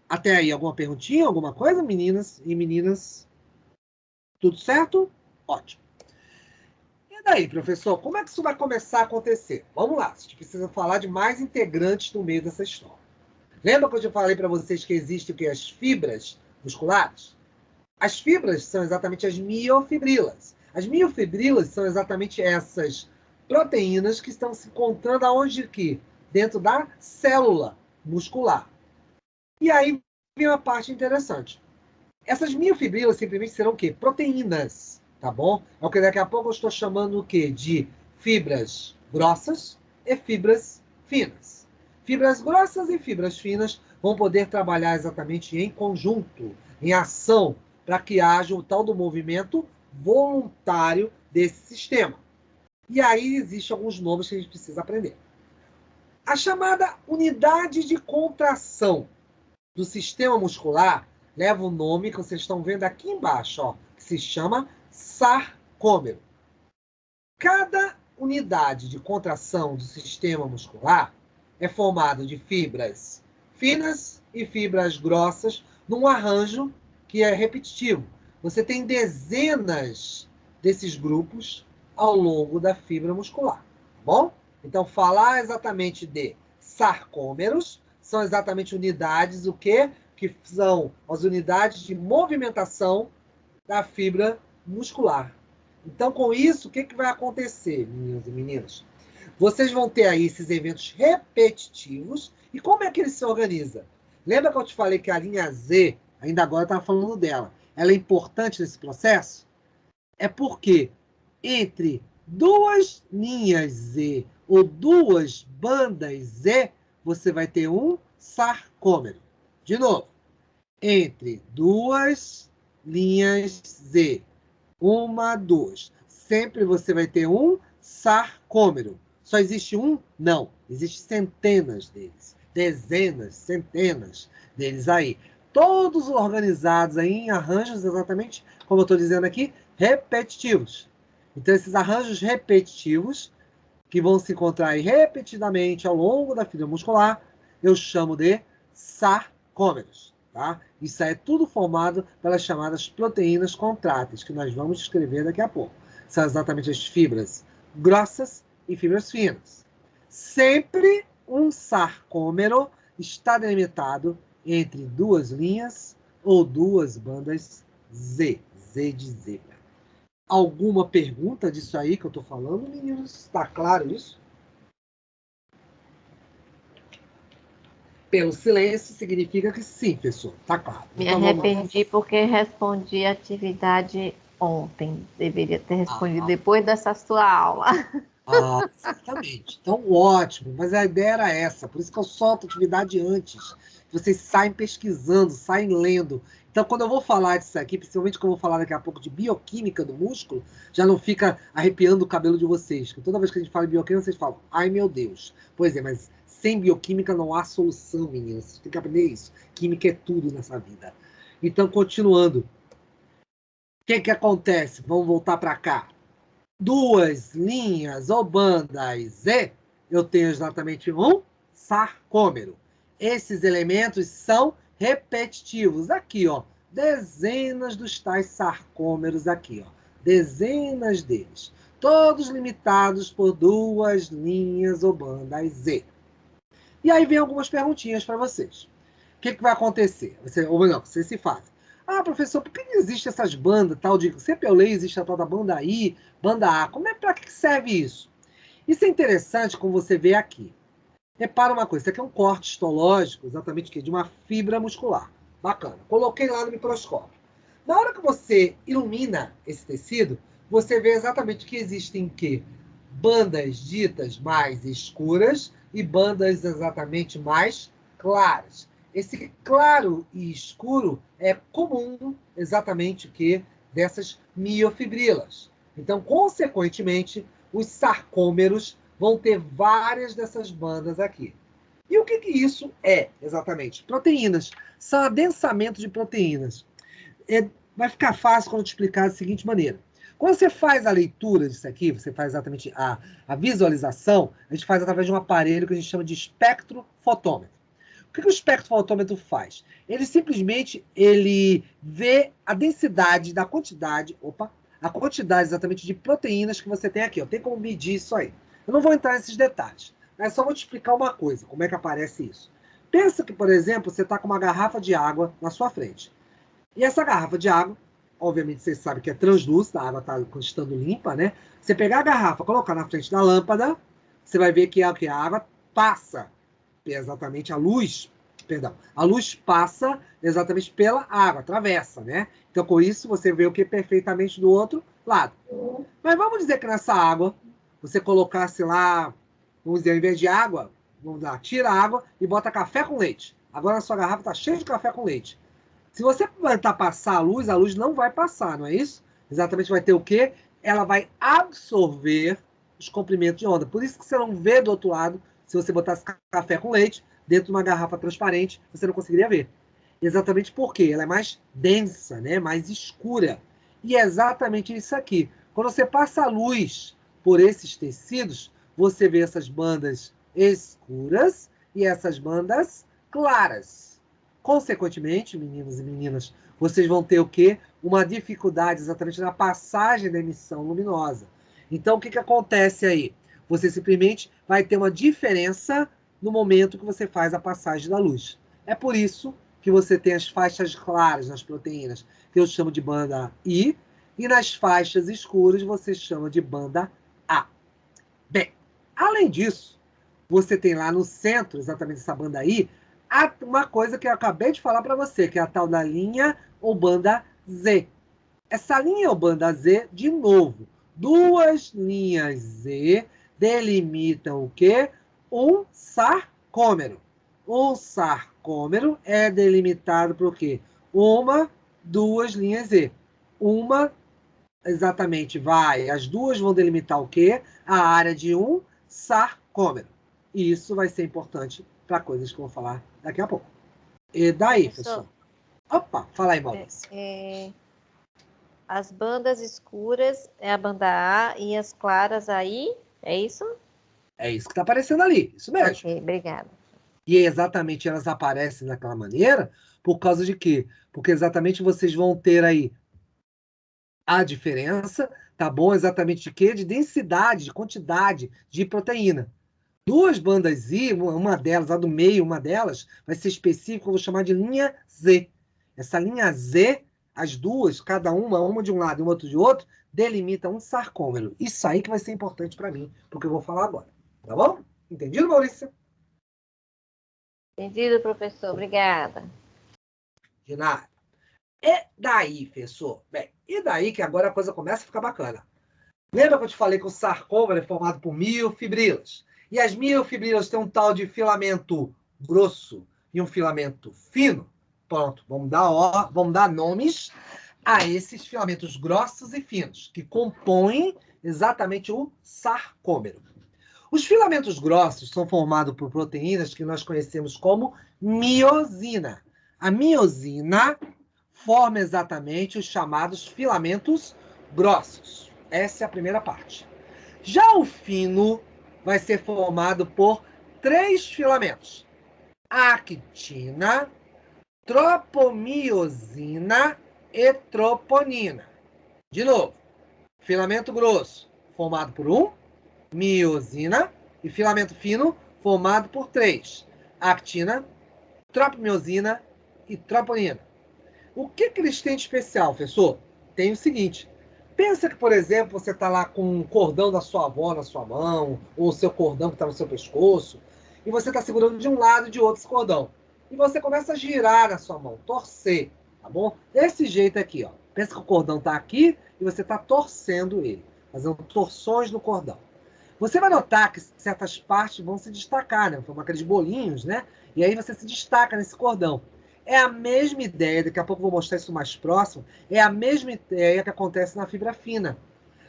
Até aí, alguma perguntinha, alguma coisa, meninas e meninas? Tudo certo? Ótimo. E daí, professor, como é que isso vai começar a acontecer? Vamos lá, a gente precisa falar de mais integrantes no meio dessa história. Lembra que eu falei para vocês que existem o quê? As fibras musculares? As fibras são exatamente as miofibrilas. As miofibrilas são exatamente essas proteínas que estão se encontrando aonde aqui? Dentro da célula muscular. E aí vem uma parte interessante. Essas miofibrilas simplesmente serão o quê? Proteínas, tá bom? É o que daqui a pouco eu estou chamando o quê? De fibras grossas e fibras finas. Fibras grossas e fibras finas vão poder trabalhar exatamente em conjunto, em ação, para que haja o tal do movimento voluntário desse sistema. E aí existem alguns nomes que a gente precisa aprender. A chamada unidade de contração do sistema muscular leva o nome que vocês estão vendo aqui embaixo, ó, que se chama sarcômero. Cada unidade de contração do sistema muscular é formada de fibras finas e fibras grossas num arranjo que é repetitivo. Você tem dezenas desses grupos ao longo da fibra muscular, tá bom? Então, falar exatamente de sarcômeros são exatamente unidades, o quê? Que são as unidades de movimentação da fibra muscular. Então, com isso, o que vai acontecer, meninos e meninas? Vocês vão ter aí esses eventos repetitivos. E como é que ele se organiza? Lembra que eu te falei que a linha Z, ainda agora eu estava falando dela, ela é importante nesse processo? É porque entre duas linhas Z ou duas bandas Z, você vai ter um sarcômero. De novo, entre duas linhas Z, uma, duas, sempre você vai ter um sarcômero. Só existe um? Não. Existem centenas deles. Dezenas, centenas deles aí. Todos organizados aí em arranjos exatamente, como eu estou dizendo aqui, repetitivos. Então, esses arranjos repetitivos, que vão se encontrar aí repetidamente ao longo da fibra muscular, eu chamo de sarcômeros. Tá? Isso é tudo formado pelas chamadas proteínas contráteis, que nós vamos descrever daqui a pouco. São exatamente as fibras grossas e fibras finas. Sempre um sarcômero está delimitado entre duas linhas ou duas bandas Z, Z de zebra. alguma pergunta disso aí que eu estou falando, meninos? Está claro isso? Pelo silêncio significa que sim, pessoal. Está claro. Me Então vamos lá. arrependi porque respondi a atividade ontem. Deveria ter respondido Ah, depois dessa sua aula. exatamente. Então, ótimo. Mas a ideia era essa. Por isso que eu solto a atividade antes. Vocês saem pesquisando, saem lendo. Então, quando eu vou falar disso aqui, principalmente quando eu vou falar daqui a pouco de bioquímica do músculo, já não fica arrepiando o cabelo de vocês. Porque toda vez que a gente fala de bioquímica, vocês falam, ai meu Deus. Pois é, mas sem bioquímica não há solução, meninas. Vocês têm que aprender isso. Química é tudo nessa vida. Então, continuando. O que acontece? Vamos voltar para cá. Duas linhas ou bandas Z, eu tenho exatamente um sarcômero. Esses elementos são repetitivos. Aqui, ó, dezenas dos tais sarcômeros aqui, ó, dezenas deles. Todos limitados por duas linhas ou bandas Z. E aí vem algumas perguntinhas para vocês. O que vai acontecer? Ou não, vocês se fazem. Ah, professor, por que não existe essas bandas, tal de... Sempre eu leio, existe a tal da banda I, banda A. Para que serve isso? Isso é interessante como você vê aqui. Repara uma coisa, isso aqui é um corte histológico, exatamente de uma fibra muscular. Bacana. Coloquei lá no microscópio. Na hora que você ilumina esse tecido, você vê exatamente que existem que bandas ditas mais escuras e bandas exatamente mais claras. Esse claro e escuro é comum exatamente que dessas miofibrilas. Então, consequentemente, os sarcômeros vão ter várias dessas bandas aqui. E o que isso é, exatamente? Proteínas. São adensamento de proteínas. Vai ficar fácil quando eu te explicar da seguinte maneira. Quando você faz a leitura disso aqui, você faz exatamente a visualização, a gente faz através de um aparelho que a gente chama de espectrofotômetro. O que o espectrofotômetro faz? Ele simplesmente vê a densidade da quantidade, a quantidade exatamente de proteínas que você tem aqui. Tem como medir isso aí. Eu não vou entrar nesses detalhes, mas só vou te explicar uma coisa, como é que aparece isso. Pensa que, por exemplo, você está com uma garrafa de água na sua frente. E essa garrafa de água, obviamente vocês sabem que é translúcida, a água está estando limpa, né? Você pegar a garrafa, colocar na frente da lâmpada, você vai ver que a água passa exatamente a luz passa exatamente pela água, atravessa, né? Então, com isso, você vê o que perfeitamente do outro lado. Mas vamos dizer que nessa água, você colocasse lá, vamos dizer, ao invés de água, vamos lá, tira a água e bota café com leite. Agora a sua garrafa está cheia de café com leite. Se você tentar passar a luz não vai passar, não é isso? Exatamente, vai ter o quê? Ela vai absorver os comprimentos de onda. Por isso que você não vê do outro lado, se você botasse café com leite dentro de uma garrafa transparente, você não conseguiria ver. Exatamente porque ela é mais densa, né? Mais escura. E é exatamente isso aqui. Quando você passa a luz por esses tecidos, você vê essas bandas escuras e essas bandas claras. Consequentemente, meninos e meninas, vocês vão ter o quê? Uma dificuldade exatamente na passagem da emissão luminosa. Então, o que acontece aí? Você simplesmente vai ter uma diferença no momento que você faz a passagem da luz. É por isso que você tem as faixas claras nas proteínas, que eu chamo de banda I, e nas faixas escuras você chama de banda A. Bem, além disso, você tem lá no centro, exatamente essa banda I, uma coisa que eu acabei de falar para você, que é a tal da linha ou banda Z. Essa linha ou banda Z, de novo, duas linhas Z delimitam o quê? Um sarcômero. Um sarcômero é delimitado por quê? Duas linhas Z. Uma, exatamente, as duas vão delimitar o quê? A área de um sarcômero. E isso vai ser importante para coisas que eu vou falar daqui a pouco. E daí, pessoal? Opa, fala aí, Maurício. As bandas escuras é a banda A e as claras aí, é isso? É isso que está aparecendo ali, isso mesmo. Ok, obrigada. E exatamente elas aparecem daquela maneira por causa de quê? Porque exatamente vocês vão ter aí a diferença, tá bom? Exatamente de quê? De densidade, de quantidade de proteína. Duas bandas I, uma delas, a do meio, uma delas, vai ser específica, eu vou chamar de linha Z. Essa linha Z, as duas, cada uma de um lado e uma outra de outro, delimita um sarcômero. Isso aí que vai ser importante para mim, porque eu vou falar agora. Tá bom? Entendido, Maurícia? Entendido, professor. Obrigada. De nada. E daí, professor? Bem, e daí que agora a coisa começa a ficar bacana. Lembra que eu te falei que o sarcômero é formado por miofibrilas? E as miofibrilas têm um tal de filamento grosso e um filamento fino? Pronto, vamos dar nomes a esses filamentos grossos e finos, que compõem exatamente o sarcômero. Os filamentos grossos são formados por proteínas que nós conhecemos como miosina. A miosina forma exatamente os chamados filamentos grossos. Essa é a primeira parte. Já o fino vai ser formado por 3 filamentos: actina, tropomiosina e troponina. De novo, filamento grosso formado por 1, miosina, e filamento fino formado por 3, actina, tropomiosina e troponina. O que eles têm de especial, professor? Tem o seguinte: pensa que, por exemplo, você está lá com um cordão da sua avó na sua mão, ou o seu cordão que está no seu pescoço, e você está segurando de um lado e de outro esse cordão. E você começa a girar na sua mão, torcer, tá bom? Desse jeito aqui, ó. Pensa que o cordão está aqui e você está torcendo ele, fazendo torções no cordão. Você vai notar que certas partes vão se destacar, né? Formam aqueles bolinhos, né? E aí você se destaca nesse cordão. É a mesma ideia, daqui a pouco eu vou mostrar isso mais próximo, é a mesma ideia que acontece na fibra fina.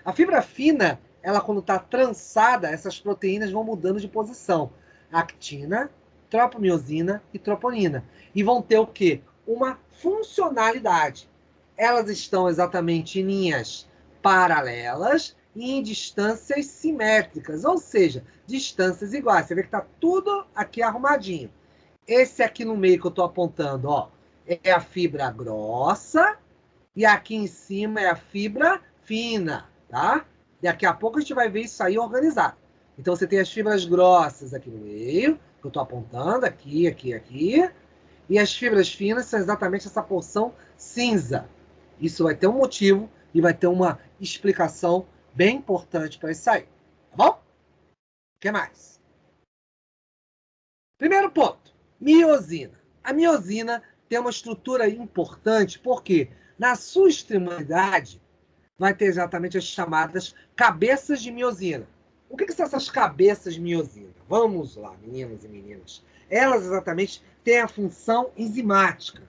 A fibra fina, ela quando está trançada, essas proteínas vão mudando de posição. Actina, tropomiosina e troponina. E vão ter o quê? Uma funcionalidade. Elas estão exatamente em linhas paralelas e em distâncias simétricas, ou seja, distâncias iguais. Você vê que está tudo aqui arrumadinho. Esse aqui no meio que eu estou apontando, ó, é a fibra grossa e aqui em cima é a fibra fina, tá? Daqui a pouco a gente vai ver isso aí organizado. Então você tem as fibras grossas aqui no meio, que eu estou apontando, aqui, aqui, aqui, e as fibras finas são exatamente essa porção cinza. Isso vai ter um motivo e vai ter uma explicação bem importante para isso aí, tá bom? O que mais? Primeiro ponto. Miosina. A miosina tem uma estrutura importante porque na sua extremidade vai ter exatamente as chamadas cabeças de miosina. O que são essas cabeças de miosina? Vamos lá, meninos e meninas. Elas exatamente têm a função enzimática.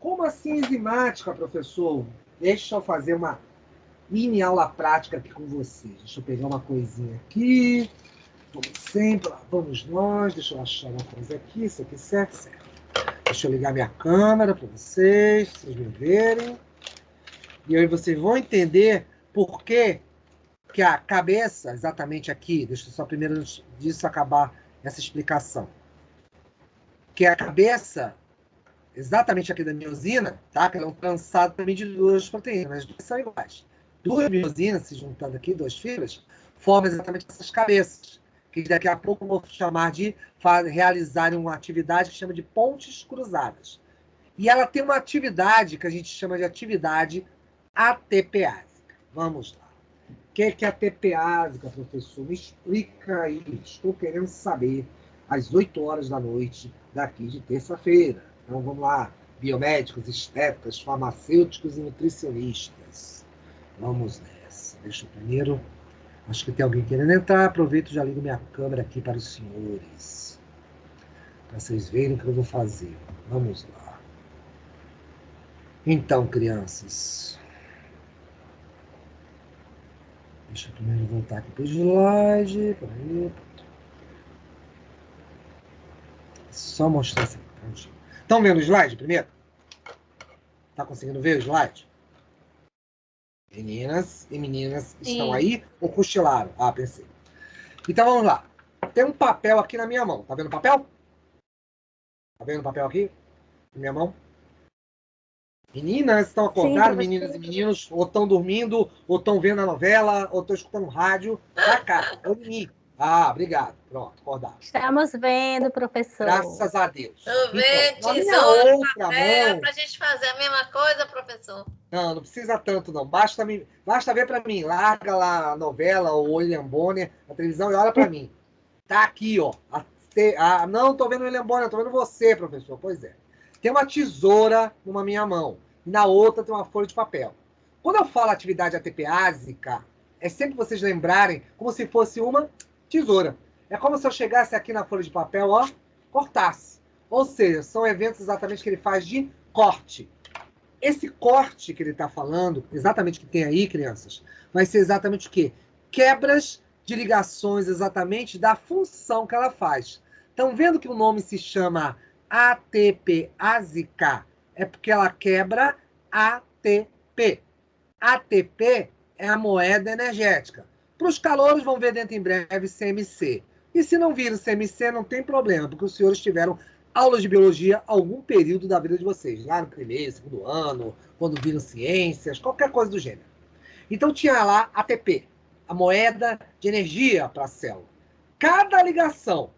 Como assim enzimática, professor? Deixa eu fazer uma mini aula prática aqui com vocês. Deixa eu pegar uma coisinha aqui. Como sempre, lá vamos nós. Deixa eu achar uma coisa aqui. Isso aqui certo, certo. Deixa eu ligar minha câmera para vocês me verem. E aí vocês vão entender por que a cabeça, exatamente aqui, deixa eu só primeiro antes disso acabar essa explicação. Que a cabeça, exatamente aqui da miosina, tá? Que ela é um trançado também de duas proteínas, mas as duas são iguais. Duas miosinas se juntando aqui, duas fibras, formam exatamente essas cabeças, que daqui a pouco eu vou chamar de realizar uma atividade que chama de pontes cruzadas. E ela tem uma atividade que a gente chama de atividade ATPásica. Vamos lá. O que é ATPásica, professor? Me explica aí. Estou querendo saber às 8 horas da noite daqui de terça-feira. Então vamos lá. Biomédicos, estetas, farmacêuticos e nutricionistas. Vamos nessa. Deixa eu primeiro... Acho que tem alguém querendo entrar. Aproveito e já ligo minha câmera aqui para os senhores. Para vocês verem o que eu vou fazer. Vamos lá. Então, crianças. Deixa eu primeiro voltar aqui para o slide. Peraí. Só mostrar esse pontinho. Estão vendo o slide primeiro? Tá conseguindo ver o slide? Meninas e meninas estão aí ou cochilaram? Ah, pensei. Então vamos lá. Tem um papel aqui na minha mão. Tá vendo o papel? Tá vendo o papel aqui? Na minha mão? Meninas estão acordadas, meninas e meninos, ou estão dormindo, ou estão vendo a novela, ou estão escutando rádio. Pra cá, ou em mim. Ah, obrigado. Pronto, acordado. Estamos vendo, professor. Graças a Deus. Tô vendo, Então, tesoura, outra papel, mão, pra gente fazer a mesma coisa, professor. Não, não precisa tanto, não. Basta ver para mim. Larga lá a novela, o William Bonner, a televisão, e olha para mim. Tá aqui, ó. Não tô vendo o William Bonner, tô vendo você, professor. Pois é. Tem uma tesoura numa minha mão. E na outra tem uma folha de papel. Quando eu falo atividade ATPásica, é sempre vocês lembrarem como se fosse uma tesoura. É como se eu chegasse aqui na folha de papel, ó, cortasse. Ou seja, são eventos exatamente que ele faz de corte. Esse corte que ele está falando, exatamente o que tem aí, crianças, vai ser exatamente o quê? Quebras de ligações exatamente da função que ela faz. Estão vendo que o nome se chama ATPásica? É porque ela quebra ATP. ATP é a moeda energética. Para os calouros, vão ver dentro em breve CMC. E se não viram CMC, não tem problema, porque os senhores tiveram aulas de biologia algum período da vida de vocês, lá no primeiro, segundo ano, quando viram ciências, qualquer coisa do gênero. Então tinha lá ATP, a moeda de energia para a célula. Cada ligação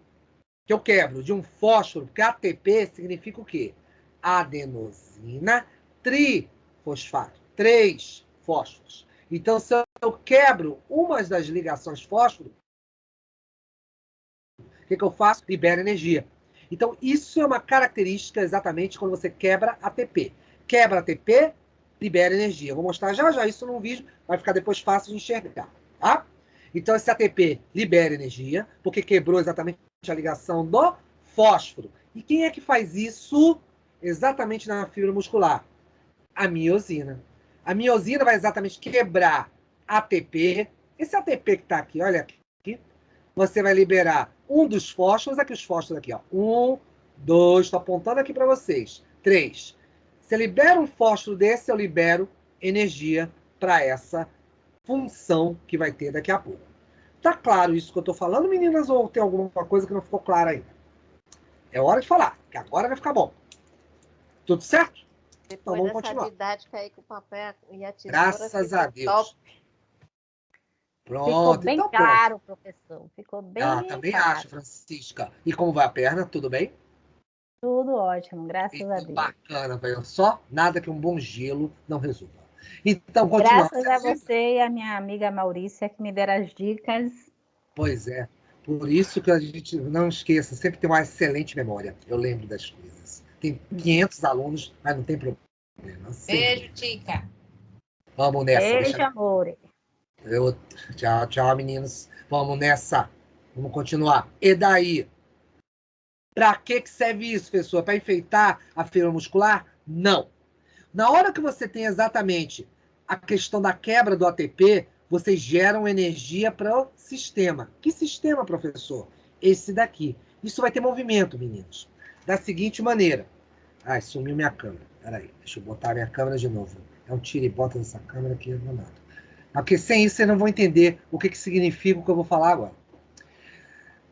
que eu quebro de um fósforo, porque ATP significa o quê? Adenosina trifosfato, 3 fósforos. Então, se eu quebro uma das ligações fósforo, o que eu faço? Libero energia. Então, isso é uma característica exatamente quando você quebra ATP. Quebra ATP, libera energia. Eu vou mostrar já isso num vídeo, vai ficar depois fácil de enxergar. Tá? Então, esse ATP libera energia, porque quebrou exatamente a ligação do fósforo. E quem é que faz isso exatamente na fibra muscular? A miosina. A miosina vai exatamente quebrar ATP. Esse ATP que está aqui, olha aqui, você vai liberar um dos fósforos, aqui os fósforos aqui, ó. 1, 2, estou apontando aqui para vocês. 3. Se eu libero um fósforo desse, eu libero energia para essa função que vai ter daqui a pouco. Tá claro isso que eu estou falando, meninas, ou tem alguma coisa que não ficou clara ainda? É hora de falar, que agora vai ficar bom. Tudo certo? Depois então vamos dessa continuar. didática aí com o papel e a tesoura. Graças a Deus. Top. Pronto, Ficou bem então claro, professor. Ficou bem também claro. acho, Francisca. E como vai a perna? Tudo bem? Tudo ótimo, graças a Deus. Bacana, velho. Só nada que um bom gelo não resolva. Então, continuando. Graças a você e a minha amiga Maurícia que me deram as dicas. Pois é. Por isso que a gente não esqueça, sempre tem uma excelente memória. Eu lembro das coisas. Tem 500 alunos, mas não tem problema. Beijo, Tica. Vamos nessa. Beijo, amor. Tchau, tchau, meninos. Vamos nessa. Vamos continuar. E daí? Para que serve isso, pessoa? Para enfeitar a fibra muscular? Não. Na hora que você tem exatamente a questão da quebra do ATP, vocês geram energia para o sistema. Que sistema, professor? Esse daqui. Isso vai ter movimento, meninos. Da seguinte maneira. Ai, sumiu minha câmera. Peraí, deixa eu botar minha câmera de novo. É um tira e bota dessa câmera aqui, não nada. Porque sem isso vocês não vão entender o que significa o que eu vou falar agora.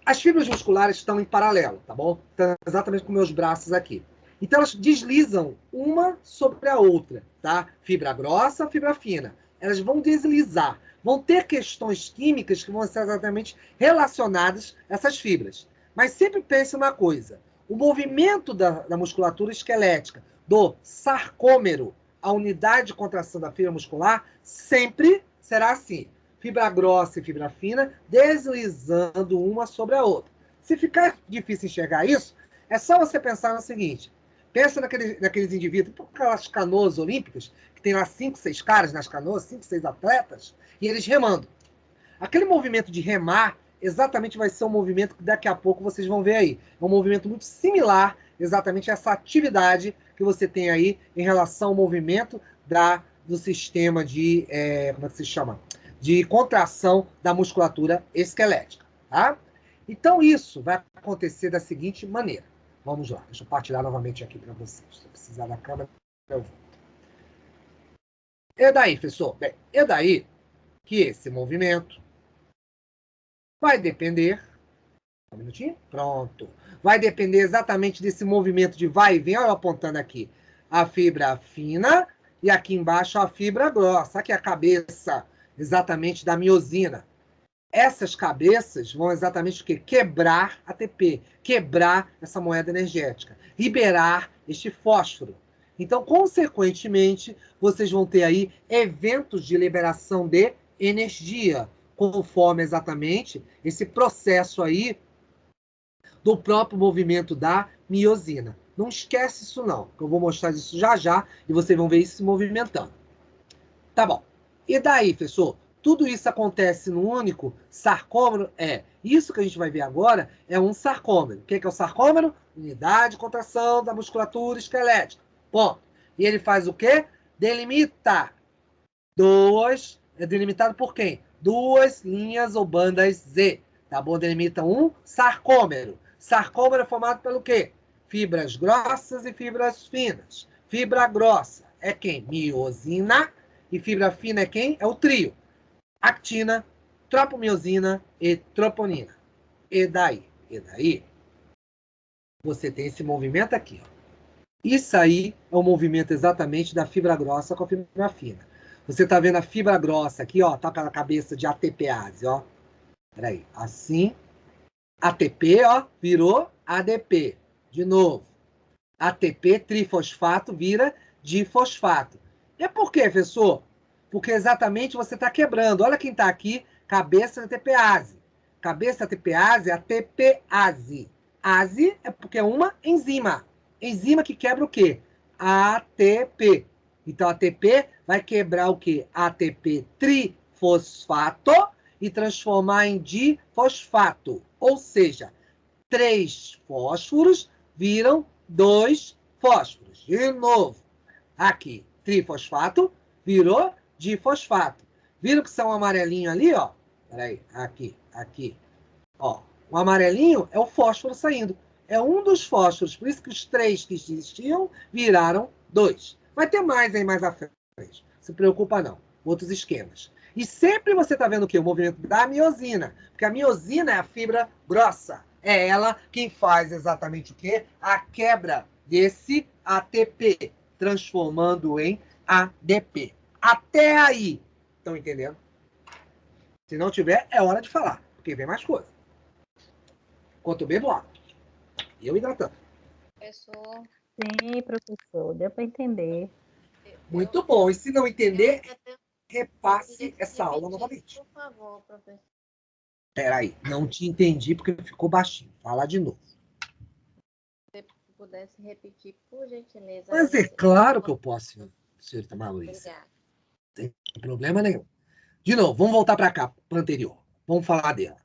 As fibras musculares estão em paralelo, tá bom? Estão exatamente com meus braços aqui. Então, elas deslizam uma sobre a outra, tá? Fibra grossa, fibra fina. Elas vão deslizar. Vão ter questões químicas que vão ser exatamente relacionadas a essas fibras. Mas sempre pense uma coisa. O movimento da musculatura esquelética, do sarcômero, a unidade de contração da fibra muscular, sempre será assim. Fibra grossa e fibra fina, deslizando uma sobre a outra. Se ficar difícil enxergar isso, é só você pensar no seguinte. Pensa naqueles indivíduos, aquelas canoas olímpicas, que tem lá 5, 6 caras nas canoas, 5, 6 atletas, e eles remando. Aquele movimento de remar, exatamente vai ser um movimento que daqui a pouco vocês vão ver aí. É um movimento muito similar, exatamente a essa atividade que você tem aí em relação ao movimento do sistema de, como é que se chama? De contração da musculatura esquelética, tá? Então, isso vai acontecer da seguinte maneira. Vamos lá, deixa eu partilhar novamente aqui para vocês. Se eu precisar da câmera, eu volto. E daí, professor? Bem, e daí que esse movimento vai depender... Um minutinho? Pronto. Vai depender exatamente desse movimento de vai e vem. Olha eu apontando aqui. A fibra fina e aqui embaixo a fibra grossa. Aqui a cabeça exatamente da miosina. Essas cabeças vão exatamente o quê? Quebrar ATP, quebrar essa moeda energética, liberar este fósforo. Então, consequentemente, vocês vão ter aí eventos de liberação de energia, conforme exatamente esse processo aí do próprio movimento da miosina. Não esquece isso não, que eu vou mostrar isso já já e vocês vão ver isso se movimentando. Tá bom. E daí, professor? Tudo isso acontece no único sarcômero? Isso que a gente vai ver agora é um sarcômero. O que é o sarcômero? Unidade de contração da musculatura esquelética. Ponto. E ele faz o quê? Delimita é delimitado por quem? Duas linhas ou bandas Z. Tá bom? Delimita um sarcômero. Sarcômero é formado pelo quê? Fibras grossas e fibras finas. Fibra grossa é quem? Miosina. E fibra fina é quem? É o trio. Actina, tropomiosina e troponina. E daí? E daí? Você tem esse movimento aqui, ó. Isso aí é o movimento exatamente da fibra grossa com a fibra fina. Você tá vendo a fibra grossa aqui, ó, tá com a cabeça de ATPase, ó. Peraí, assim. ATP, ó, virou ADP. De novo. ATP, trifosfato, vira difosfato. É por quê, professor? Porque exatamente você está quebrando. Olha quem está aqui, cabeça da ATPase. Cabeça da ATPase é a TPase. Ase é porque é uma enzima. Enzima que quebra o quê? ATP. Então, a ATP vai quebrar o quê? ATP trifosfato e transformar em difosfato. Ou seja, 3 fósforos viram 2 fósforos. De novo, aqui, trifosfato virou difosfato. Viram que são amarelinho ali, ó? Peraí, aqui. Ó, o amarelinho é o fósforo saindo. É um dos fósforos, por isso que os 3 que existiam viraram 2. Vai ter mais aí mais à frente. Não se preocupa não. Outros esquemas. E sempre você está vendo o quê? O movimento da miosina. Porque a miosina é a fibra grossa. É ela quem faz exatamente o quê? A quebra desse ATP, transformando em ADP. Até aí. Estão entendendo? Se não tiver, é hora de falar, porque vem mais coisa. Enquanto eu bebo água. E eu hidratando. Professor. Sim, professor, deu para entender. Muito bom. E se não entender, repasse essa aula novamente. Por favor, professor. Peraí, não te entendi porque ficou baixinho. Fala de novo. Se pudesse repetir, por gentileza. Mas é claro que eu posso, senhorita Maluísa. Obrigada. Não tem problema nenhum. De novo, vamos voltar para cá, para o anterior. Vamos falar dela.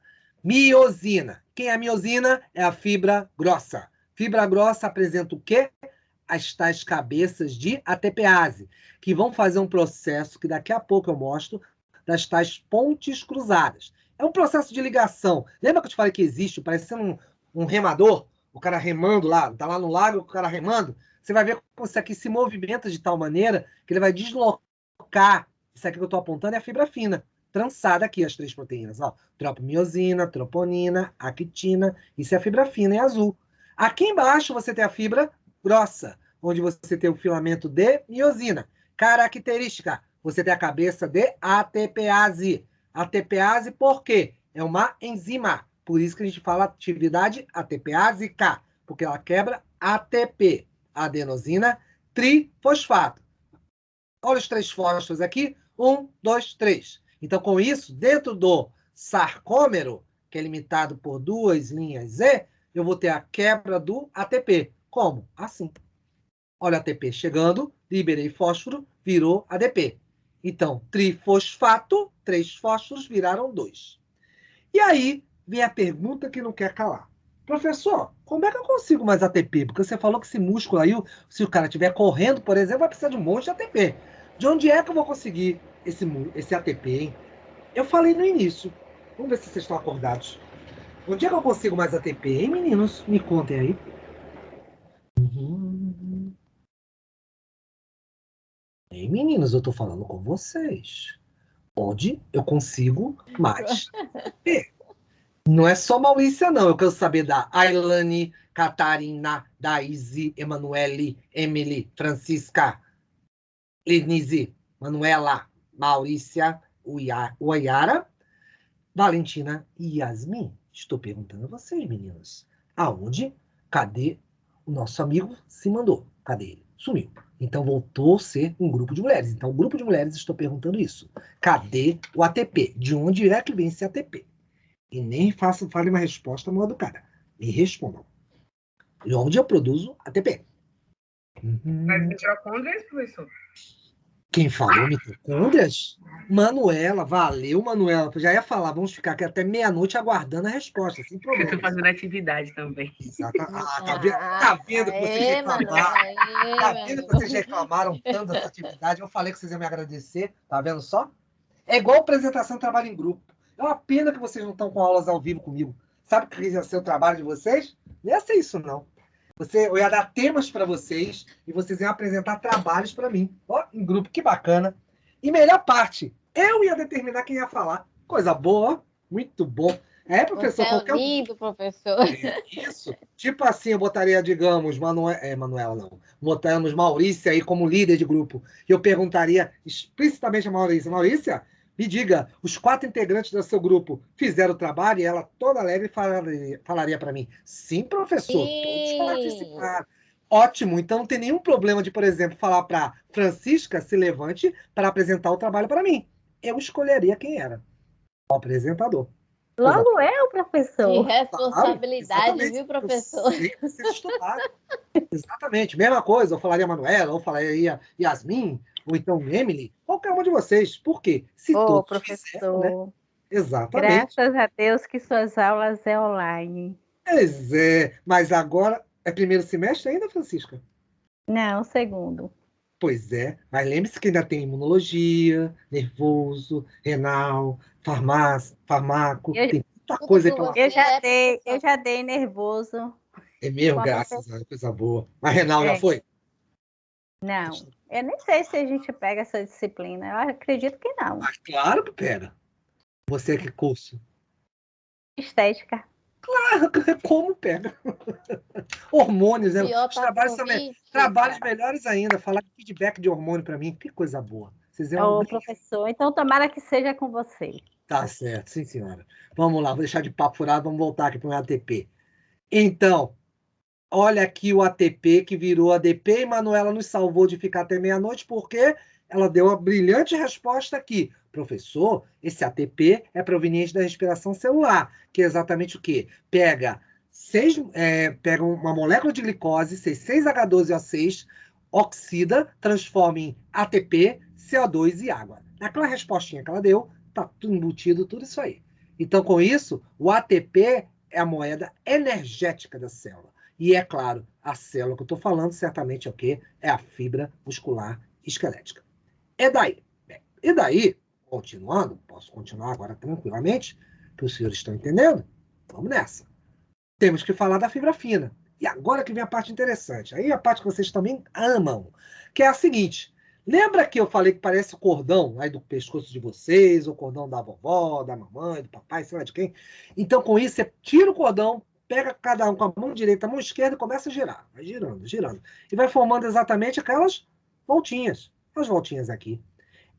Miosina. Quem é a miosina? É a fibra grossa. Fibra grossa apresenta o quê? As tais cabeças de ATPase, que vão fazer um processo que daqui a pouco eu mostro, das tais pontes cruzadas. É um processo de ligação. Lembra que eu te falei que existe, parecendo um remador? O cara remando lá, tá lá no lago, o cara remando. Você vai ver como isso aqui se movimenta de tal maneira que ele vai deslocar. Isso aqui que eu estou apontando é a fibra fina, trançada aqui, as 3 proteínas. Ó, tropomiosina, troponina, actina. Isso é a fibra fina, em azul. Aqui embaixo você tem a fibra grossa, onde você tem o filamento de miosina. Característica, você tem a cabeça de ATPase. ATPase por quê? É uma enzima. Por isso que a gente fala atividade ATPase-K, porque ela quebra ATP, adenosina trifosfato. Olha os 3 fósforos aqui. 1, 2, 3. Então, com isso, dentro do sarcômero, que é limitado por 2 linhas Z, eu vou ter a quebra do ATP. Como? Assim. Olha o ATP chegando, liberei fósforo, virou ADP. Então, trifosfato, 3 fósforos viraram 2. E aí vem a pergunta que não quer calar. Professor, como é que eu consigo mais ATP? Porque você falou que esse músculo aí, se o cara estiver correndo, por exemplo, vai precisar de um monte de ATP. De onde é que eu vou conseguir esse ATP, hein? Eu falei no início. Vamos ver se vocês estão acordados. Onde é que eu consigo mais ATP, hein, meninos? Me contem aí. Ei, meninos, eu tô falando com vocês. Onde eu consigo mais ATP? Não é só Maurícia, não. Eu quero saber da Ailane, Catarina, Daisy, Emanuele, Emily, Francisca, Lenise, Manuela, Maurícia, Uayara, Valentina e Yasmin. Estou perguntando a vocês, meninos. Aonde? Cadê o nosso amigo se mandou? Cadê ele? sumiu. Então voltou a ser um grupo de mulheres. Então o grupo de mulheres, estou perguntando isso. Cadê o ATP? De onde é que vem esse ATP? E nem fale uma resposta mal educada. Me respondam. De onde eu produzo ATP? Mas mitocôndrias, professor? Quem falou mitocôndrias? Manuela, valeu, Manuela. Eu já ia falar, vamos ficar aqui até meia-noite aguardando a resposta, sem Eu problema. estou fazendo atividade também. Exato. Tá vendo que vocês reclamaram? Tá vendo que vocês reclamaram tanto dessa atividade? Eu falei que vocês iam me agradecer, tá vendo só? É igual apresentação de trabalho em grupo. É uma pena que vocês não estão com aulas ao vivo comigo. Sabe o que ia ser o trabalho de vocês? Não ia ser isso, não. Eu ia dar temas para vocês e vocês iam apresentar trabalhos para mim. Ó, em grupo, que bacana. E melhor parte, eu ia determinar quem ia falar. Coisa boa, ó. Muito bom. É, professor, Você é lindo, professor. Isso. Tipo assim, eu botaria, digamos, Manuela não. Botamos Maurícia aí como líder de grupo. E eu perguntaria explicitamente a Maurícia: Maurícia, me diga, os 4 integrantes do seu grupo fizeram o trabalho? E ela, toda alegre, falaria para mim: sim, professor, todos participaram. Ótimo, então não tem nenhum problema de, por exemplo, falar para Francisca se levante para apresentar o trabalho para mim. Eu escolheria quem era o apresentador. Logo eu, Que professor. responsabilidade, viu, professor? Eu sei que vocês estudaram. Exatamente. Mesma coisa, eu falaria Manuela, ou falaria Yasmin, ou então Emily, qualquer uma de vocês. Por quê? Se Ô, todos professor, fizeram, né? Exatamente. graças a Deus que suas aulas é online. Pois é. Mas agora é primeiro semestre ainda, Francisca? Não, segundo. Pois é. Mas lembre-se que ainda tem imunologia, nervoso, renal, farmaco, Eu, tem muita coisa aí Tudo pela com eu você, já é, dei, eu professor? já dei nervoso. É mesmo, Com a graças a Deus, coisa boa. Mas renal já É, foi? não, eu nem sei se a gente pega essa disciplina. Eu acredito que não. Mas claro que pega. Você que curso. Estética. Como pega? Hormônios, né? Pior Os tá trabalhos por são vir, trabalhos Chica. melhores ainda. Falar de feedback de hormônio para mim, que coisa boa. Vocês iam Ô, brincar. professor, então tomara que seja com você. Tá certo, sim, senhora. Vamos lá, vou deixar de papo furado, vamos voltar aqui para o ATP. Então, olha aqui o ATP que virou ADP e Manuela nos salvou de ficar até meia-noite, porque ela deu uma brilhante resposta aqui. Professor, esse ATP é proveniente da respiração celular, que é exatamente o quê? Pega uma molécula de glicose, C6H12O6, oxida, transforma em ATP, CO2 e água. Naquela respostinha que ela deu, tá tudo embutido, tudo isso aí. Então, com isso, o ATP é a moeda energética da célula. E é claro, a célula que eu estou falando certamente é o quê? É a fibra muscular esquelética. E daí, continuando, posso continuar agora tranquilamente, que os senhores estão entendendo? Vamos nessa. Temos que falar da fibra fina. E agora que vem a parte interessante. Aí a parte que vocês também amam, que é a seguinte. Lembra que eu falei que parece o cordão aí do pescoço de vocês, o cordão da vovó, da mamãe, do papai, sei lá de quem? Então, com isso, você tira o cordão, pega cada um com a mão direita, a mão esquerda e começa a girar. Vai girando, girando. E vai formando exatamente aquelas voltinhas. As voltinhas aqui.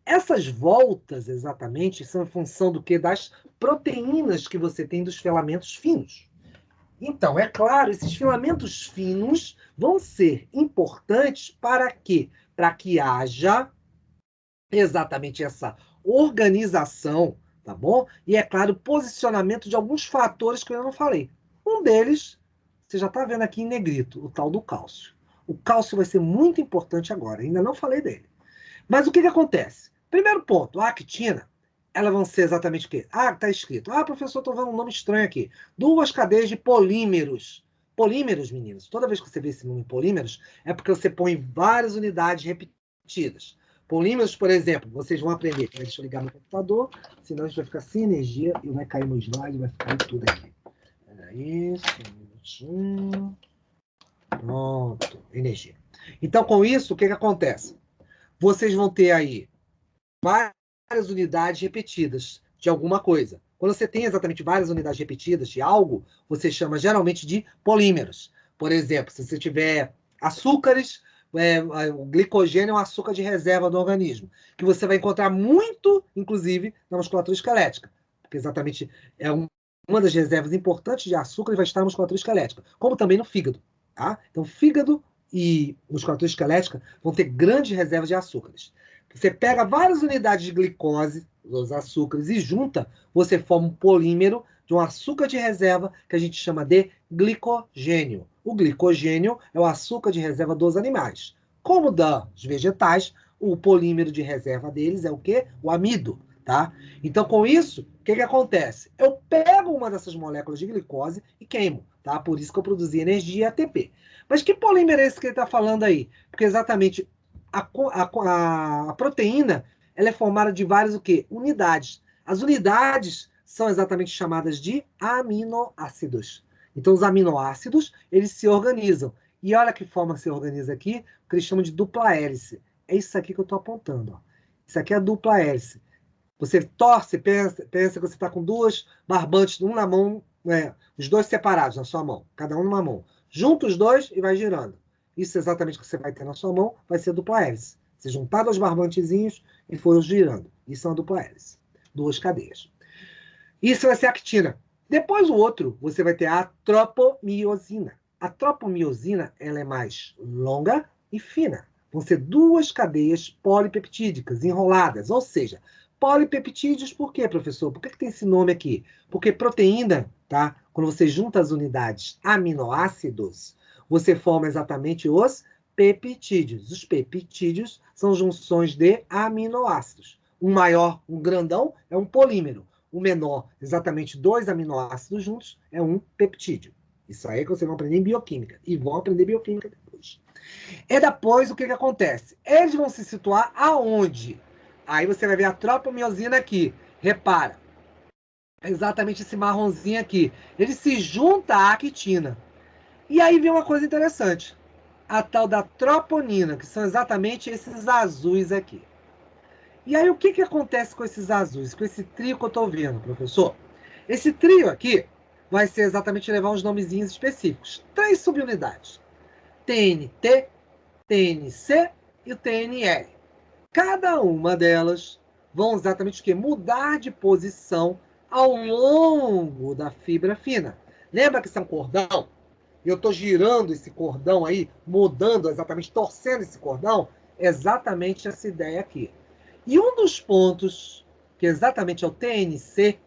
Essas voltas, exatamente, são em função do que? Das proteínas que você tem dos filamentos finos. Então, é claro, esses filamentos finos vão ser importantes para quê? Para que haja exatamente essa organização, tá bom? E, é claro, posicionamento de alguns fatores que eu não falei. Um deles, você já está vendo aqui em negrito, o tal do cálcio. O cálcio vai ser muito importante agora, ainda não falei dele. Mas o que acontece? Primeiro ponto, a actina, elas vão ser exatamente o quê? Ah, está escrito. Ah, professor, estou vendo um nome estranho aqui. 2 cadeias de polímeros. Polímeros, meninos. Toda vez que você vê esse nome polímeros, é porque você põe várias unidades repetidas. Polímeros, por exemplo, vocês vão aprender. Deixa eu ligar no computador, senão a gente vai ficar sem energia e vai cair no slide, vai ficar tudo aqui. Peraí, só um minutinho. Pronto, energia. Então, com isso, o que acontece? Vocês vão ter aí várias unidades repetidas de alguma coisa. Quando você tem exatamente várias unidades repetidas de algo, você chama geralmente de polímeros. Por exemplo, se você tiver açúcares, o glicogênio é um açúcar de reserva do organismo, que você vai encontrar muito, inclusive, na musculatura esquelética, porque exatamente é uma das reservas importantes de açúcar e vai estar na musculatura esquelética, como também no fígado. Tá? Então, fígado e musculatura esquelética vão ter grandes reservas de açúcares. Você pega várias unidades de glicose, os açúcares, e junta, você forma um polímero de um açúcar de reserva que a gente chama de glicogênio. O glicogênio é o açúcar de reserva dos animais. Como dos vegetais, o polímero de reserva deles é o quê? O amido, tá? Então, com isso, o que acontece? Eu pego uma dessas moléculas de glicose e queimo, tá? Por isso que eu produzi energia ATP. Mas que polímero é esse que ele está falando aí? Porque exatamente a proteína ela é formada de várias o quê? Unidades. As unidades são exatamente chamadas de aminoácidos. Então, os aminoácidos, eles se organizam. E olha que forma se organiza aqui, o que eles chamam de dupla hélice. É isso aqui que eu estou apontando. Ó. Isso aqui é a dupla hélice. Você torce, pensa que você está com duas barbantes, um na mão, os dois separados na sua mão, cada um numa mão. Junta os dois e vai girando. Isso é exatamente o que você vai ter na sua mão, vai ser dupla hélice. Você juntar dois barbantezinhos e for girando. Isso é uma dupla hélice. Duas cadeias. Isso vai ser a actina. Depois o outro, você vai ter a tropomiosina. A tropomiosina, ela é mais longa e fina. Vão ser duas cadeias polipeptídicas enroladas, ou seja, polipeptídeos por quê, professor? Por que tem esse nome aqui? Porque proteína, tá? Quando você junta as unidades aminoácidos, você forma exatamente os peptídeos. Os peptídeos são junções de aminoácidos. Um maior, um grandão, é um polímero. O menor, exatamente dois aminoácidos juntos, é um peptídeo. Isso aí é que vocês vão aprender em bioquímica. E vão aprender bioquímica depois. E depois, o que acontece? Eles vão se situar aonde? Aí você vai ver a tropomiosina aqui. Repara. É exatamente esse marronzinho aqui. Ele se junta à actina. E aí vem uma coisa interessante. A tal da troponina, que são exatamente esses azuis aqui. E aí o que acontece com esses azuis? Com esse trio que eu estou vendo, professor? Esse trio aqui vai ser exatamente levar uns nomezinhos específicos. 3 subunidades. TNT, TNC e o TNL. Cada uma delas vão exatamente o quê? Mudar de posição ao longo da fibra fina. Lembra que isso é um cordão? Eu estou girando esse cordão aí, mudando exatamente, torcendo esse cordão. Exatamente essa ideia aqui. E um dos pontos, que exatamente é o TNC,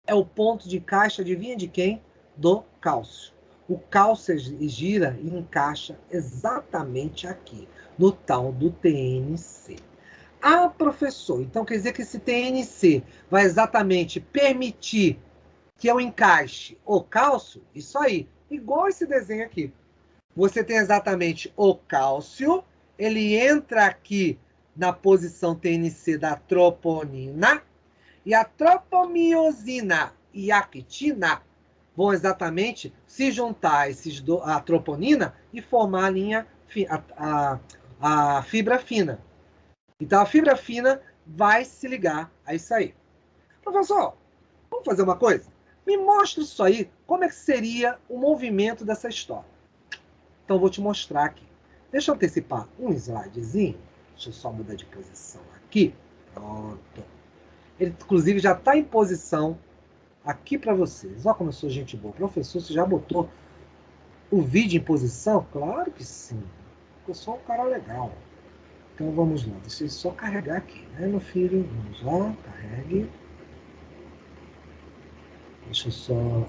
é o ponto de encaixe, adivinha de quem? Do cálcio. O cálcio gira e encaixa exatamente aqui, no tal do TNC. Ah, professor, então quer dizer que esse TNC vai exatamente permitir que eu encaixe o cálcio? Isso aí, igual esse desenho aqui. Você tem exatamente o cálcio, ele entra aqui na posição TNC da troponina, e a tropomiosina e a actina vão exatamente se juntar a troponina e formar a linha, a fibra fina. Então, a fibra fina vai se ligar a isso aí. Professor, vamos fazer uma coisa? Me mostra isso aí, como é que seria o movimento dessa história. Então, eu vou te mostrar aqui. Deixa eu antecipar um slidezinho. Deixa eu só mudar de posição aqui. Pronto. Ele, inclusive, já está em posição aqui para vocês. Olha como eu sou gente boa. Professor, você já botou o vídeo em posição? Claro que sim. Eu sou um cara legal. Então, vamos lá. Deixa eu só carregar aqui, né, meu filho? Vamos lá, carregue. Deixa eu só...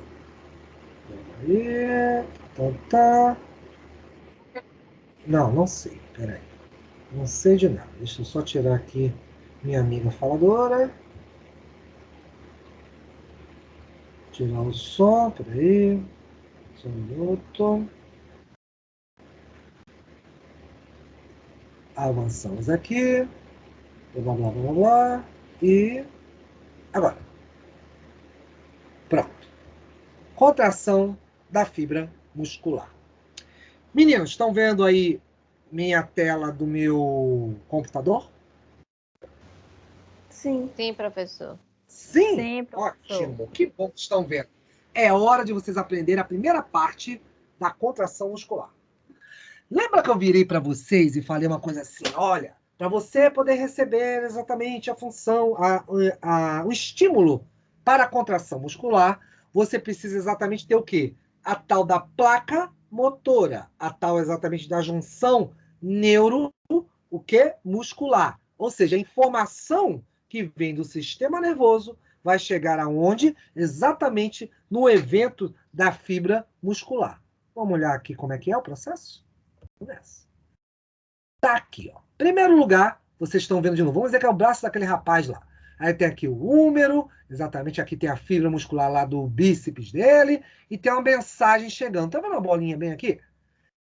Aí. Tá. Não sei. Peraí. Não sei de nada. Deixa eu só tirar aqui minha amiga faladora. Tirar o som, peraí. Só um minuto. Avançamos aqui. Blá, blá, blá, blá. E agora. Pronto. Contração da fibra muscular. Meninos, estão vendo aí minha tela do meu computador? Sim. Sim, professor. Sim? Sim, professor. Ótimo. Que bom que estão vendo. É hora de vocês aprenderem a primeira parte da contração muscular. Lembra que eu virei para vocês e falei uma coisa assim, olha, para você poder receber exatamente a função, o estímulo para a contração muscular, você precisa exatamente ter o quê? A tal da placa motora, a tal exatamente da junção o quê? Muscular. Ou seja, a informação que vem do sistema nervoso vai chegar aonde? Exatamente no evento da fibra muscular. Vamos olhar aqui como é que é o processo? Começa. Tá aqui, ó. Primeiro lugar, vocês estão vendo de novo. Vamos dizer que é o braço daquele rapaz lá. Aí tem aqui o húmero, exatamente aqui tem a fibra muscular lá do bíceps dele, e tem uma mensagem chegando. Tá vendo a bolinha bem aqui?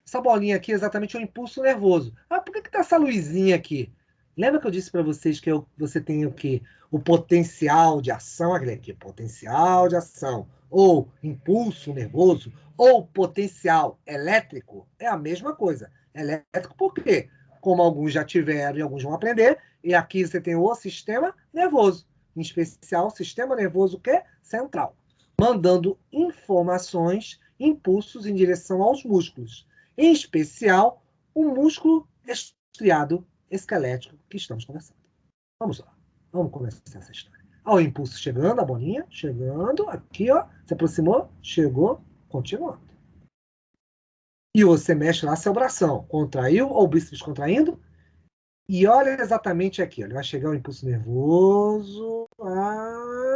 Essa bolinha aqui é exatamente o impulso nervoso. Ah, por que tá essa luzinha aqui? Lembra que eu disse para vocês que você tem o quê? O potencial de ação, aqui, potencial de ação, ou impulso nervoso, ou potencial elétrico, é a mesma coisa. Elétrico por quê? Como alguns já tiveram e alguns vão aprender, e aqui você tem o sistema nervoso, em especial o sistema nervoso que é central, mandando informações, impulsos em direção aos músculos, em especial o músculo estriado esquelético que estamos conversando. Vamos lá, vamos começar essa história. Olha o impulso chegando, a bolinha chegando, aqui, ó, se aproximou, chegou, continuando. E você mexe lá seu bração, contraiu, ou o bíceps contraindo, e olha exatamente aqui, ele vai chegar o impulso nervoso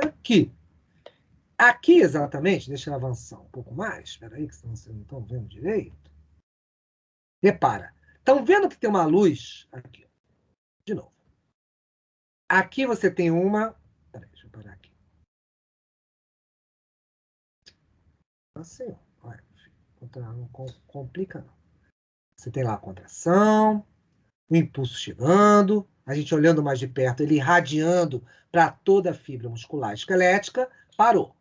aqui. Aqui exatamente, deixa eu avançar um pouco mais, espera aí que vocês não estão vendo direito. Repara, estão vendo que tem uma luz aqui, de novo. Aqui você tem uma... Peraí, deixa eu parar aqui. Assim, ó. Não complica, não. Você tem lá a contração, o impulso chegando, a gente olhando mais de perto, ele irradiando para toda a fibra muscular esquelética, parou.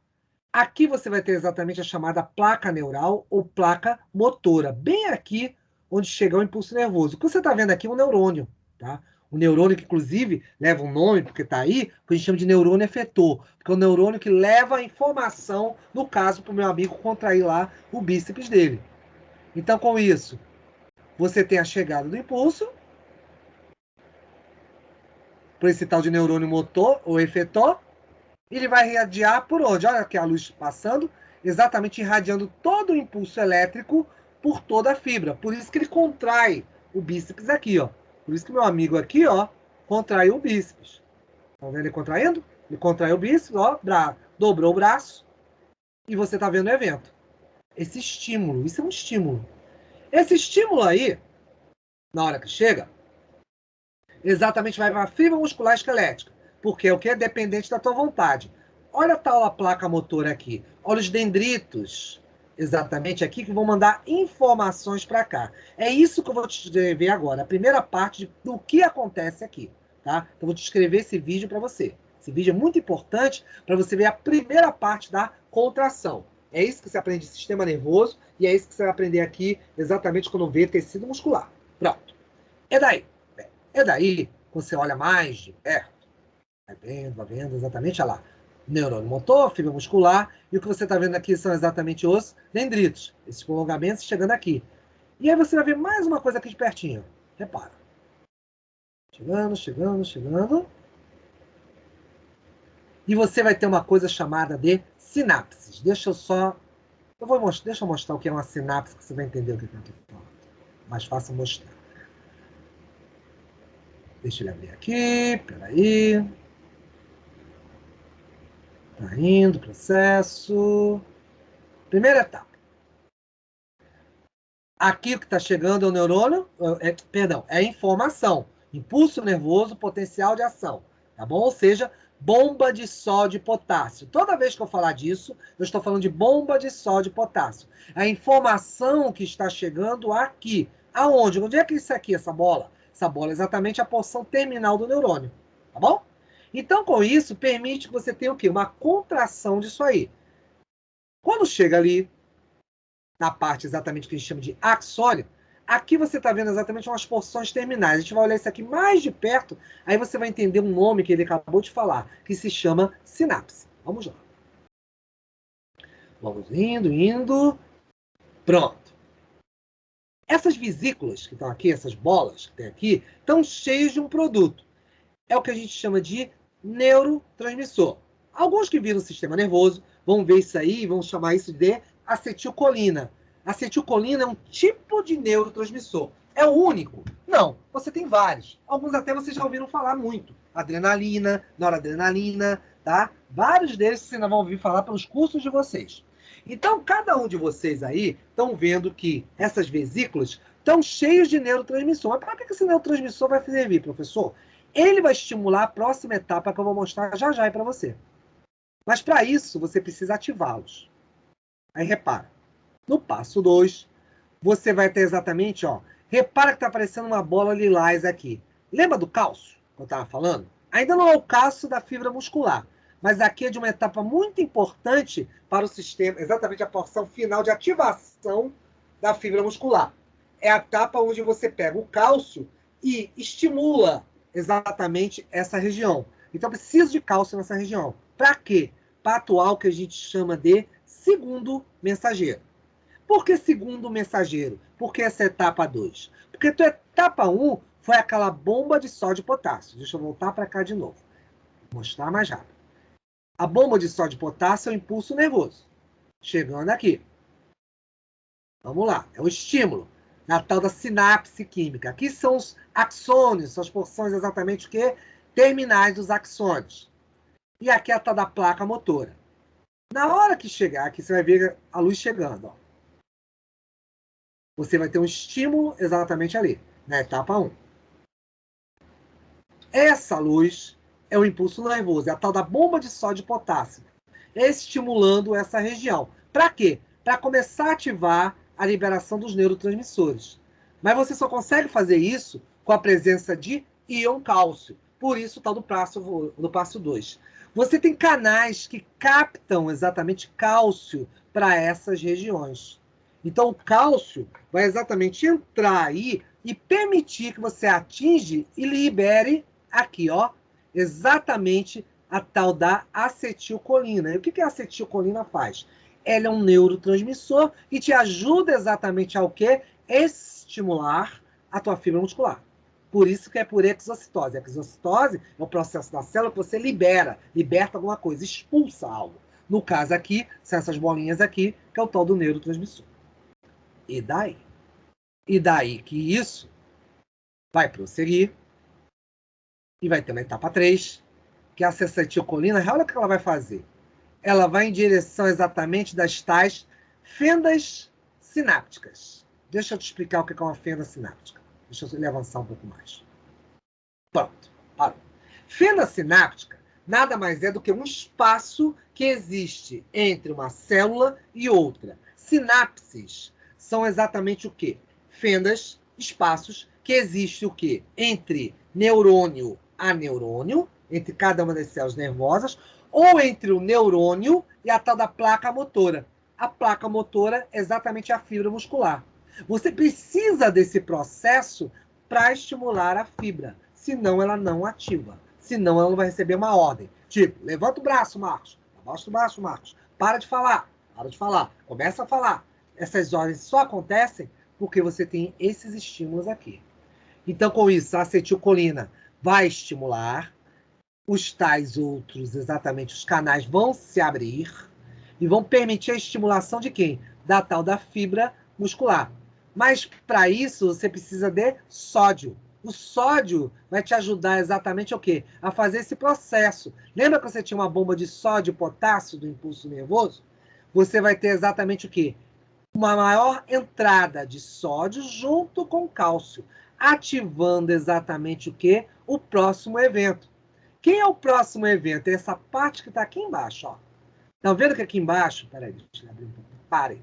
Aqui você vai ter exatamente a chamada placa neural ou placa motora, bem aqui onde chega o impulso nervoso. O que você está vendo aqui é um neurônio, tá? O neurônio que, inclusive, leva um nome, porque está aí, que a gente chama de neurônio efetor, porque é o neurônio que leva a informação, no caso, para o meu amigo contrair lá o bíceps dele. Então, com isso, você tem a chegada do impulso, por esse tal de neurônio motor ou efetor, e ele vai irradiar por onde? Olha aqui a luz passando, exatamente irradiando todo o impulso elétrico por toda a fibra. Por isso que ele contrai o bíceps aqui, ó. Por isso que meu amigo aqui, ó, contraiu o bíceps. Estão vendo ele contraindo? Ele contraiu o bíceps, ó, dobrou o braço, e você está vendo o evento. Esse estímulo, isso é um estímulo. Esse estímulo aí, na hora que chega, exatamente vai para a fibra muscular esquelética, porque é o que é dependente da tua vontade. Olha a tal a placa motora aqui. Olha os dendritos, exatamente aqui, que vão mandar informações para cá. É isso que eu vou te descrever agora, a primeira parte do que acontece aqui, tá? Então, eu vou te escrever esse vídeo para você. Esse vídeo é muito importante para você ver a primeira parte da contração. É isso que você aprende de sistema nervoso e é isso que você vai aprender aqui exatamente quando vê tecido muscular. Pronto. É daí. É daí, quando você olha mais de perto, vai vendo exatamente, olha lá, neurônio motor, fibra muscular, e o que você está vendo aqui são exatamente os dendritos, esses prolongamentos chegando aqui. E aí você vai ver mais uma coisa aqui de pertinho. Repara. Chegando, chegando, chegando. E você vai ter uma coisa chamada de sinapses. Deixa eu mostrar o que é uma sinapse, que você vai entender o que eu estou falando. Mais fácil mostrar. Deixa ele abrir aqui, peraí. Tá indo, processo. Primeira etapa. Aqui o que está chegando é o neurônio, é a informação. Impulso nervoso, potencial de ação. Tá bom? Ou seja, bomba de sódio e potássio. Toda vez que eu falar disso, eu estou falando de bomba de sódio e potássio. A informação que está chegando aqui. Aonde? Onde é que isso aqui, essa bola? Essa bola é exatamente a porção terminal do neurônio. Tá bom? Então, com isso, permite que você tenha o quê? Uma contração disso aí. Quando chega ali, na parte exatamente que a gente chama de axônio, aqui você está vendo exatamente umas porções terminais. A gente vai olhar isso aqui mais de perto, aí você vai entender um nome que ele acabou de falar, que se chama sinapse. Vamos lá. Vamos indo. Pronto. Essas vesículas que estão aqui, essas bolas que tem aqui, estão cheias de um produto. É o que a gente chama de neurotransmissor. Alguns que viram o sistema nervoso vão ver isso aí e vão chamar isso de acetilcolina. acetilcolina é um tipo de neurotransmissor. É o único? Não, você tem vários. Alguns até vocês já ouviram falar muito. Adrenalina, noradrenalina, tá? Vários deles vocês ainda vão ouvir falar pelos cursos de vocês. Então, cada um de vocês aí estão vendo que essas vesículas estão cheias de neurotransmissor. Mas para que esse neurotransmissor vai servir, professor? Ele vai estimular a próxima etapa que eu vou mostrar já já para você. Mas para isso, você precisa ativá-los. Aí repara, no passo 2, você vai ter exatamente, ó, repara que está aparecendo uma bola lilás aqui. Lembra do cálcio que eu estava falando? Ainda não é o cálcio da fibra muscular, mas aqui é de uma etapa muito importante para o sistema, exatamente a porção final de ativação da fibra muscular. É a etapa onde você pega o cálcio e estimula exatamente essa região. Então, preciso de cálcio nessa região. Para quê? Para atuar o que a gente chama de segundo mensageiro. Por que segundo mensageiro? Por que essa etapa 2? Porque tua etapa 1 foi aquela bomba de sódio e potássio. Deixa eu voltar para cá de novo. Vou mostrar mais rápido. A bomba de sódio e potássio é o impulso nervoso. Chegando aqui. Vamos lá. É o estímulo. Na tal da sinapse química. Aqui são os axônios, são as porções exatamente o quê? Terminais dos axônios. E aqui é a tal da placa motora. Na hora que chegar, aqui você vai ver a luz chegando. Ó. Você vai ter um estímulo exatamente ali, na etapa 1. Essa luz é o impulso nervoso, é a tal da bomba de sódio e potássio, estimulando essa região. Para quê? Para começar a ativar a liberação dos neurotransmissores. Mas você só consegue fazer isso com a presença de íon cálcio. Por isso, tal do passo 2. Você tem canais que captam exatamente cálcio para essas regiões. Então, o cálcio vai exatamente entrar aí e permitir que você atinge e libere aqui, ó, exatamente a tal da acetilcolina. E o que a acetilcolina faz? Ela é um neurotransmissor e te ajuda exatamente ao quê? Estimular a tua fibra muscular. Por isso que é por exocitose. A exocitose é o processo da célula que você liberta alguma coisa, expulsa algo. No caso aqui, são essas bolinhas aqui, que é o tal do neurotransmissor. E daí? E daí que isso vai prosseguir e vai ter uma etapa 3, que é a acetilcolina. Olha o que ela vai fazer. Ela vai em direção exatamente das tais fendas sinápticas. Deixa eu te explicar o que é uma fenda sináptica. Deixa eu avançar um pouco mais. Pronto, parou. Fenda sináptica nada mais é do que um espaço que existe entre uma célula e outra. Sinapses são exatamente o quê? Fendas, espaços, que existe o quê? Entre neurônio a neurônio, entre cada uma das células nervosas, ou entre o neurônio e a tal da placa motora. A placa motora é exatamente a fibra muscular. Você precisa desse processo para estimular a fibra, senão ela não ativa. Senão ela não vai receber uma ordem. Tipo, levanta o braço, Marcos. Abaixa o braço, Marcos. Para de falar. Começa a falar. Essas ordens só acontecem porque você tem esses estímulos aqui. Então, com isso, a acetilcolina vai estimular, os tais outros, exatamente, os canais vão se abrir e vão permitir a estimulação de quem? Da tal da fibra muscular. Mas, para isso, você precisa de sódio. O sódio vai te ajudar exatamente o quê? A fazer esse processo. Lembra que você tinha uma bomba de sódio e potássio do impulso nervoso? Você vai ter exatamente o quê? Uma maior entrada de sódio junto com cálcio, ativando exatamente o quê? O próximo evento. Quem é o próximo evento? É essa parte que está aqui embaixo. Estão vendo que aqui embaixo... Peraí, deixa eu abrir um pouco. Parem.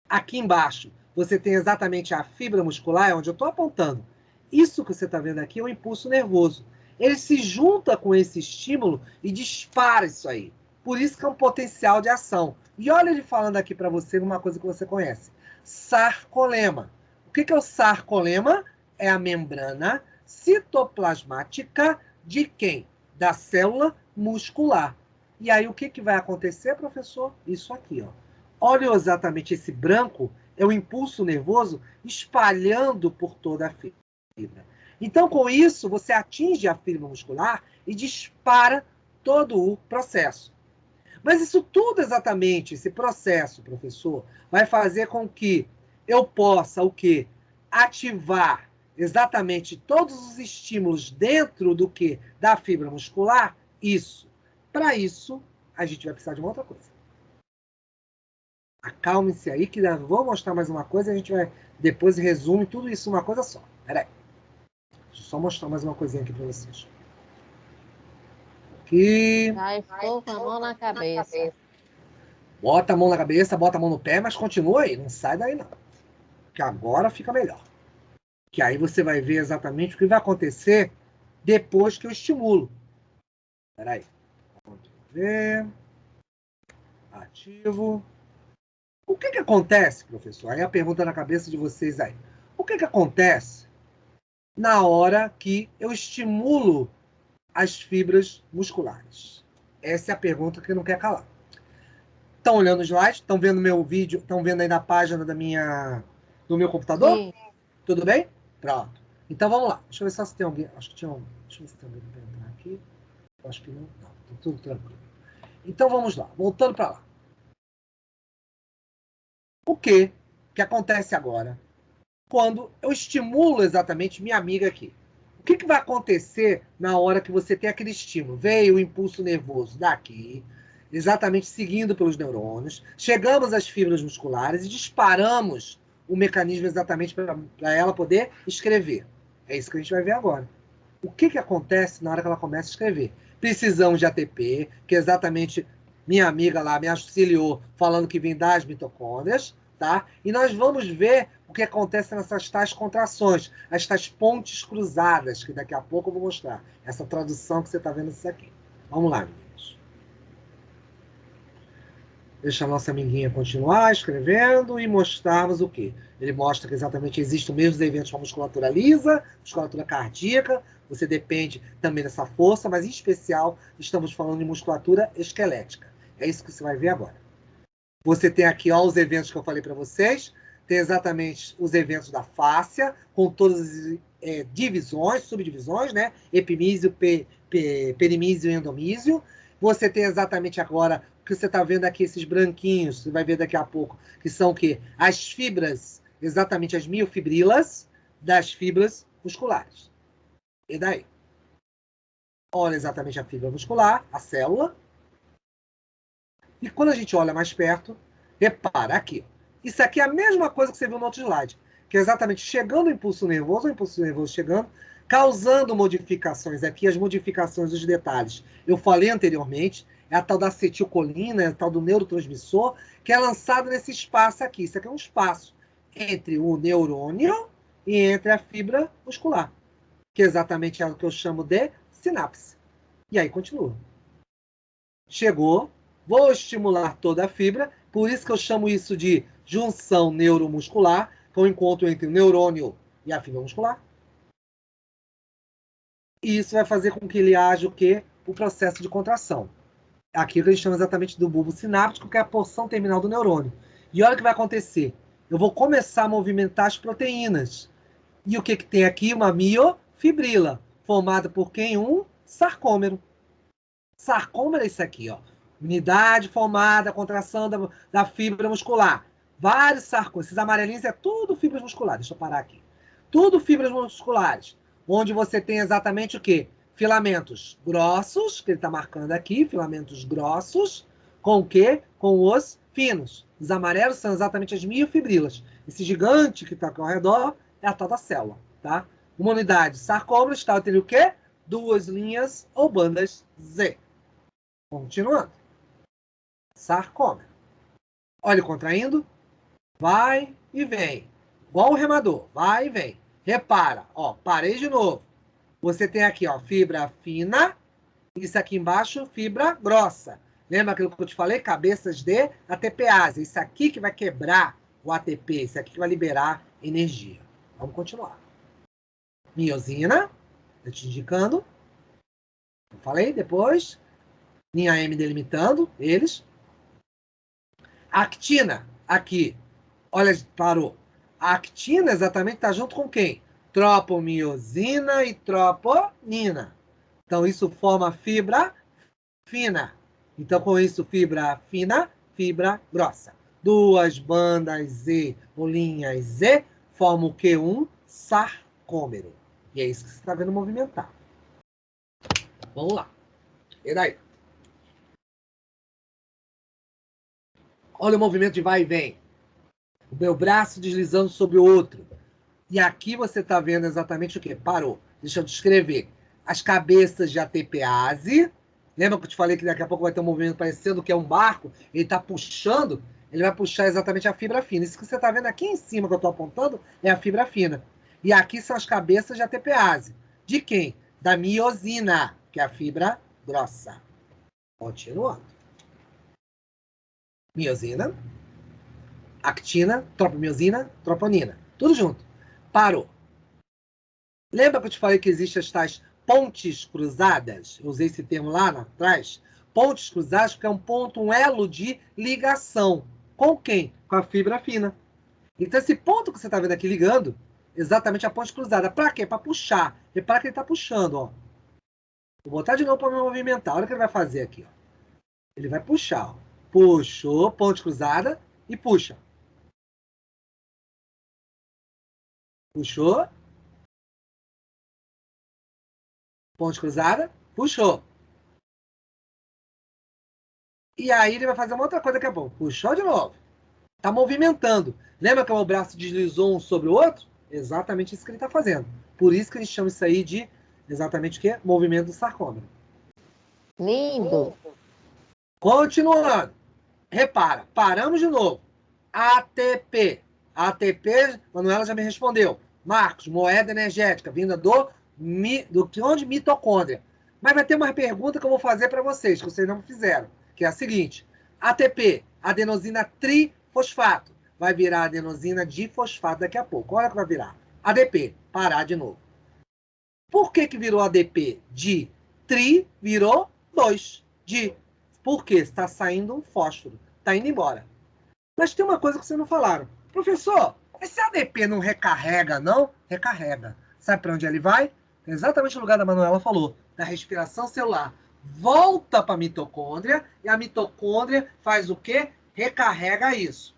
Aqui embaixo, você tem exatamente a fibra muscular, onde eu estou apontando. Isso que você está vendo aqui é o impulso nervoso. Ele se junta com esse estímulo e dispara isso aí. Por isso que é um potencial de ação. E olha ele falando aqui para você uma coisa que você conhece. Sarcolema. O que é o sarcolema? É a membrana citoplasmática de quem? Da célula muscular. E aí o que vai acontecer, professor? Isso aqui, ó. Olha exatamente esse branco, é o impulso nervoso espalhando por toda a fibra. Então, com isso, você atinge a fibra muscular e dispara todo o processo. Mas isso tudo exatamente, esse processo, professor, vai fazer com que eu possa o quê? Ativar exatamente todos os estímulos dentro do quê? Da fibra muscular? Isso. Para isso, a gente vai precisar de uma outra coisa. Acalme-se aí, que eu vou mostrar mais uma coisa e a gente vai depois resume tudo isso uma coisa só. Peraí. Deixa eu só mostrar mais uma coisinha aqui para vocês. Aqui. Vai, ficou com a mão na cabeça. Bota a mão na cabeça, bota a mão no pé, mas continua aí. Não sai daí, não. Que agora fica melhor. Que aí você vai ver exatamente o que vai acontecer depois que eu estimulo. Peraí. Vamos ver. Ativo. O que acontece, professor? Aí a pergunta na cabeça de vocês aí. O que acontece na hora que eu estimulo as fibras musculares? Essa é a pergunta que não quer calar. Estão olhando o slide? Estão vendo meu vídeo? Estão vendo aí na página do meu computador? Sim. Tudo bem? Pronto. Então vamos lá. Deixa eu ver só se tem alguém. Acho que tinha um. Deixa eu ver se tem alguém para entrar aqui. Acho que não. Não, tá tudo tranquilo. Então vamos lá. Voltando para lá. O que acontece agora quando eu estimulo exatamente minha amiga aqui? O que vai acontecer na hora que você tem aquele estímulo? Veio o impulso nervoso daqui, exatamente seguindo pelos neurônios, chegamos às fibras musculares e disparamos o mecanismo exatamente para ela poder escrever. É isso que a gente vai ver agora. O que acontece na hora que ela começa a escrever? Precisamos de ATP, que exatamente minha amiga lá me auxiliou falando que vem das mitocôndrias, tá? E nós vamos ver o que acontece nessas tais contrações, as tais pontes cruzadas, que daqui a pouco eu vou mostrar. Essa tradução que você está vendo isso aqui. Vamos lá, meninos. Deixa a nossa amiguinha continuar escrevendo e mostrarmos o quê? Ele mostra que exatamente existem os mesmos eventos para musculatura lisa, musculatura cardíaca, você depende também dessa força, mas em especial estamos falando de musculatura esquelética. É isso que você vai ver agora. Você tem aqui ó, os eventos que eu falei para vocês, tem exatamente os eventos da fáscia, com todas as divisões, subdivisões, né? Epimísio, perimísio e endomísio. Você tem exatamente agora o que você está vendo aqui, esses branquinhos, você vai ver daqui a pouco, que são o quê? As fibras, exatamente as miofibrilas das fibras musculares. E daí? Olha exatamente a fibra muscular, a célula. E quando a gente olha mais perto, repara aqui. Isso aqui é a mesma coisa que você viu no outro slide, que é exatamente chegando o impulso nervoso chegando, causando modificações. Aqui as modificações, os detalhes. Eu falei anteriormente, é a tal da acetilcolina, é a tal do neurotransmissor, que é lançado nesse espaço aqui. Isso aqui é um espaço entre o neurônio e entre a fibra muscular, que exatamente é o que eu chamo de sinapse. E aí continua. Chegou, vou estimular toda a fibra, por isso que eu chamo isso de junção neuromuscular, que é o encontro entre o neurônio e a fibra muscular. E isso vai fazer com que ele haja o quê? O processo de contração. Aquilo que a gente chama exatamente do bulbo sináptico, que é a porção terminal do neurônio. E olha o que vai acontecer. Eu vou começar a movimentar as proteínas. E o que tem aqui? Uma miofibrila, formada por quem? Um sarcômero. Sarcômero é isso aqui, ó. Unidade formada, contração da fibra muscular. Vários sarcômeros. Esses amarelinhos é tudo fibras musculares. Deixa eu parar aqui. Tudo fibras musculares. Onde você tem exatamente o quê? Filamentos grossos, que ele está marcando aqui, filamentos grossos, com o quê? Com os finos. Os amarelos são exatamente as miofibrilas. Esse gigante que está aqui ao redor é a tal da célula, tá? Uma unidade sarcômero está tendo o quê? Duas linhas ou bandas Z. Continuando. Sarcômero. Olha contraindo. Vai e vem. Igual o remador. Vai e vem. Repara. Ó, parei de novo. Você tem aqui, ó, fibra fina. Isso aqui embaixo, fibra grossa. Lembra aquilo que eu te falei? Cabeças de ATPase. Isso aqui que vai quebrar o ATP. Isso aqui que vai liberar energia. Vamos continuar. Miosina. Eu te indicando. Eu falei depois. Linha M delimitando eles. Actina, aqui. Olha, parou. A actina exatamente está junto com quem? Tropomiosina e troponina. Então, isso forma fibra fina. Então, com isso, fibra fina, fibra grossa. Duas bandas Z ou linhas Z formam o quê? Um sarcômero. E é isso que você está vendo movimentar. Vamos lá. E daí? Olha o movimento de vai e vem. O meu braço deslizando sobre o outro. E aqui você está vendo exatamente o quê? Parou. Deixa eu descrever. As cabeças de ATPase. Lembra que eu te falei que daqui a pouco vai ter um movimento parecendo que é um barco? Ele está puxando, ele vai puxar exatamente a fibra fina. Isso que você está vendo aqui em cima que eu estou apontando é a fibra fina. E aqui são as cabeças de ATPase. De quem? Da miosina, que é a fibra grossa. Continuando. Miosina, actina, tropomiosina, troponina. Tudo junto. Parou. Lembra que eu te falei que existem as tais pontes cruzadas? Eu usei esse termo lá atrás. Pontes cruzadas porque é um ponto, um elo de ligação. Com quem? Com a fibra fina. Então esse ponto que você está vendo aqui ligando, exatamente a ponte cruzada. Para quê? Para puxar. Repara que ele está puxando, ó. Vou botar de novo para me movimentar. Olha o que ele vai fazer aqui, ó. Ele vai puxar, ó. Puxou, ponte cruzada e puxa. Puxou. Ponte cruzada, puxou. E aí ele vai fazer uma outra coisa daqui a pouco. Puxou de novo. Está movimentando. Lembra que o braço deslizou um sobre o outro? Exatamente isso que ele está fazendo. Por isso que a gente chama isso aí de exatamente o quê? Movimento do sarcômero. Lindo. Continuando. Repara, paramos de novo. ATP. ATP, Manuela já me respondeu. Marcos, moeda energética, vinda onde? Mitocôndria. Mas vai ter uma pergunta que eu vou fazer para vocês, que vocês não fizeram, que é a seguinte. ATP, adenosina trifosfato. Vai virar adenosina difosfato daqui a pouco. Olha o que vai virar. ADP, parar de novo. Por que virou ADP? De tri virou 2. De. Por quê? Está saindo um fósforo. Está indo embora. Mas tem uma coisa que vocês não falaram. Professor, esse ADP não recarrega, não? Recarrega. Sabe para onde ele vai? Exatamente o lugar da Manuela falou. Da respiração celular. Volta para a mitocôndria e a mitocôndria faz o quê? Recarrega isso.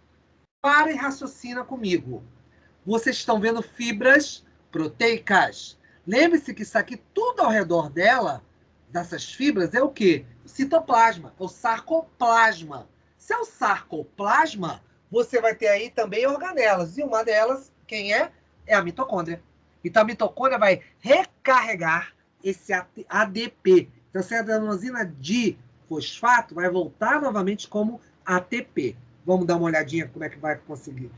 Para e raciocina comigo. Vocês estão vendo fibras proteicas. Lembre-se que isso aqui, tudo ao redor dela, dessas fibras, é o quê? O citoplasma, é o sarcoplasma. Se é o sarcoplasma, você vai ter aí também organelas. E uma delas, quem é? É a mitocôndria. Então a mitocôndria vai recarregar esse ADP. Então essa adenosina difosfato vai voltar novamente como ATP. Vamos dar uma olhadinha como é que vai conseguir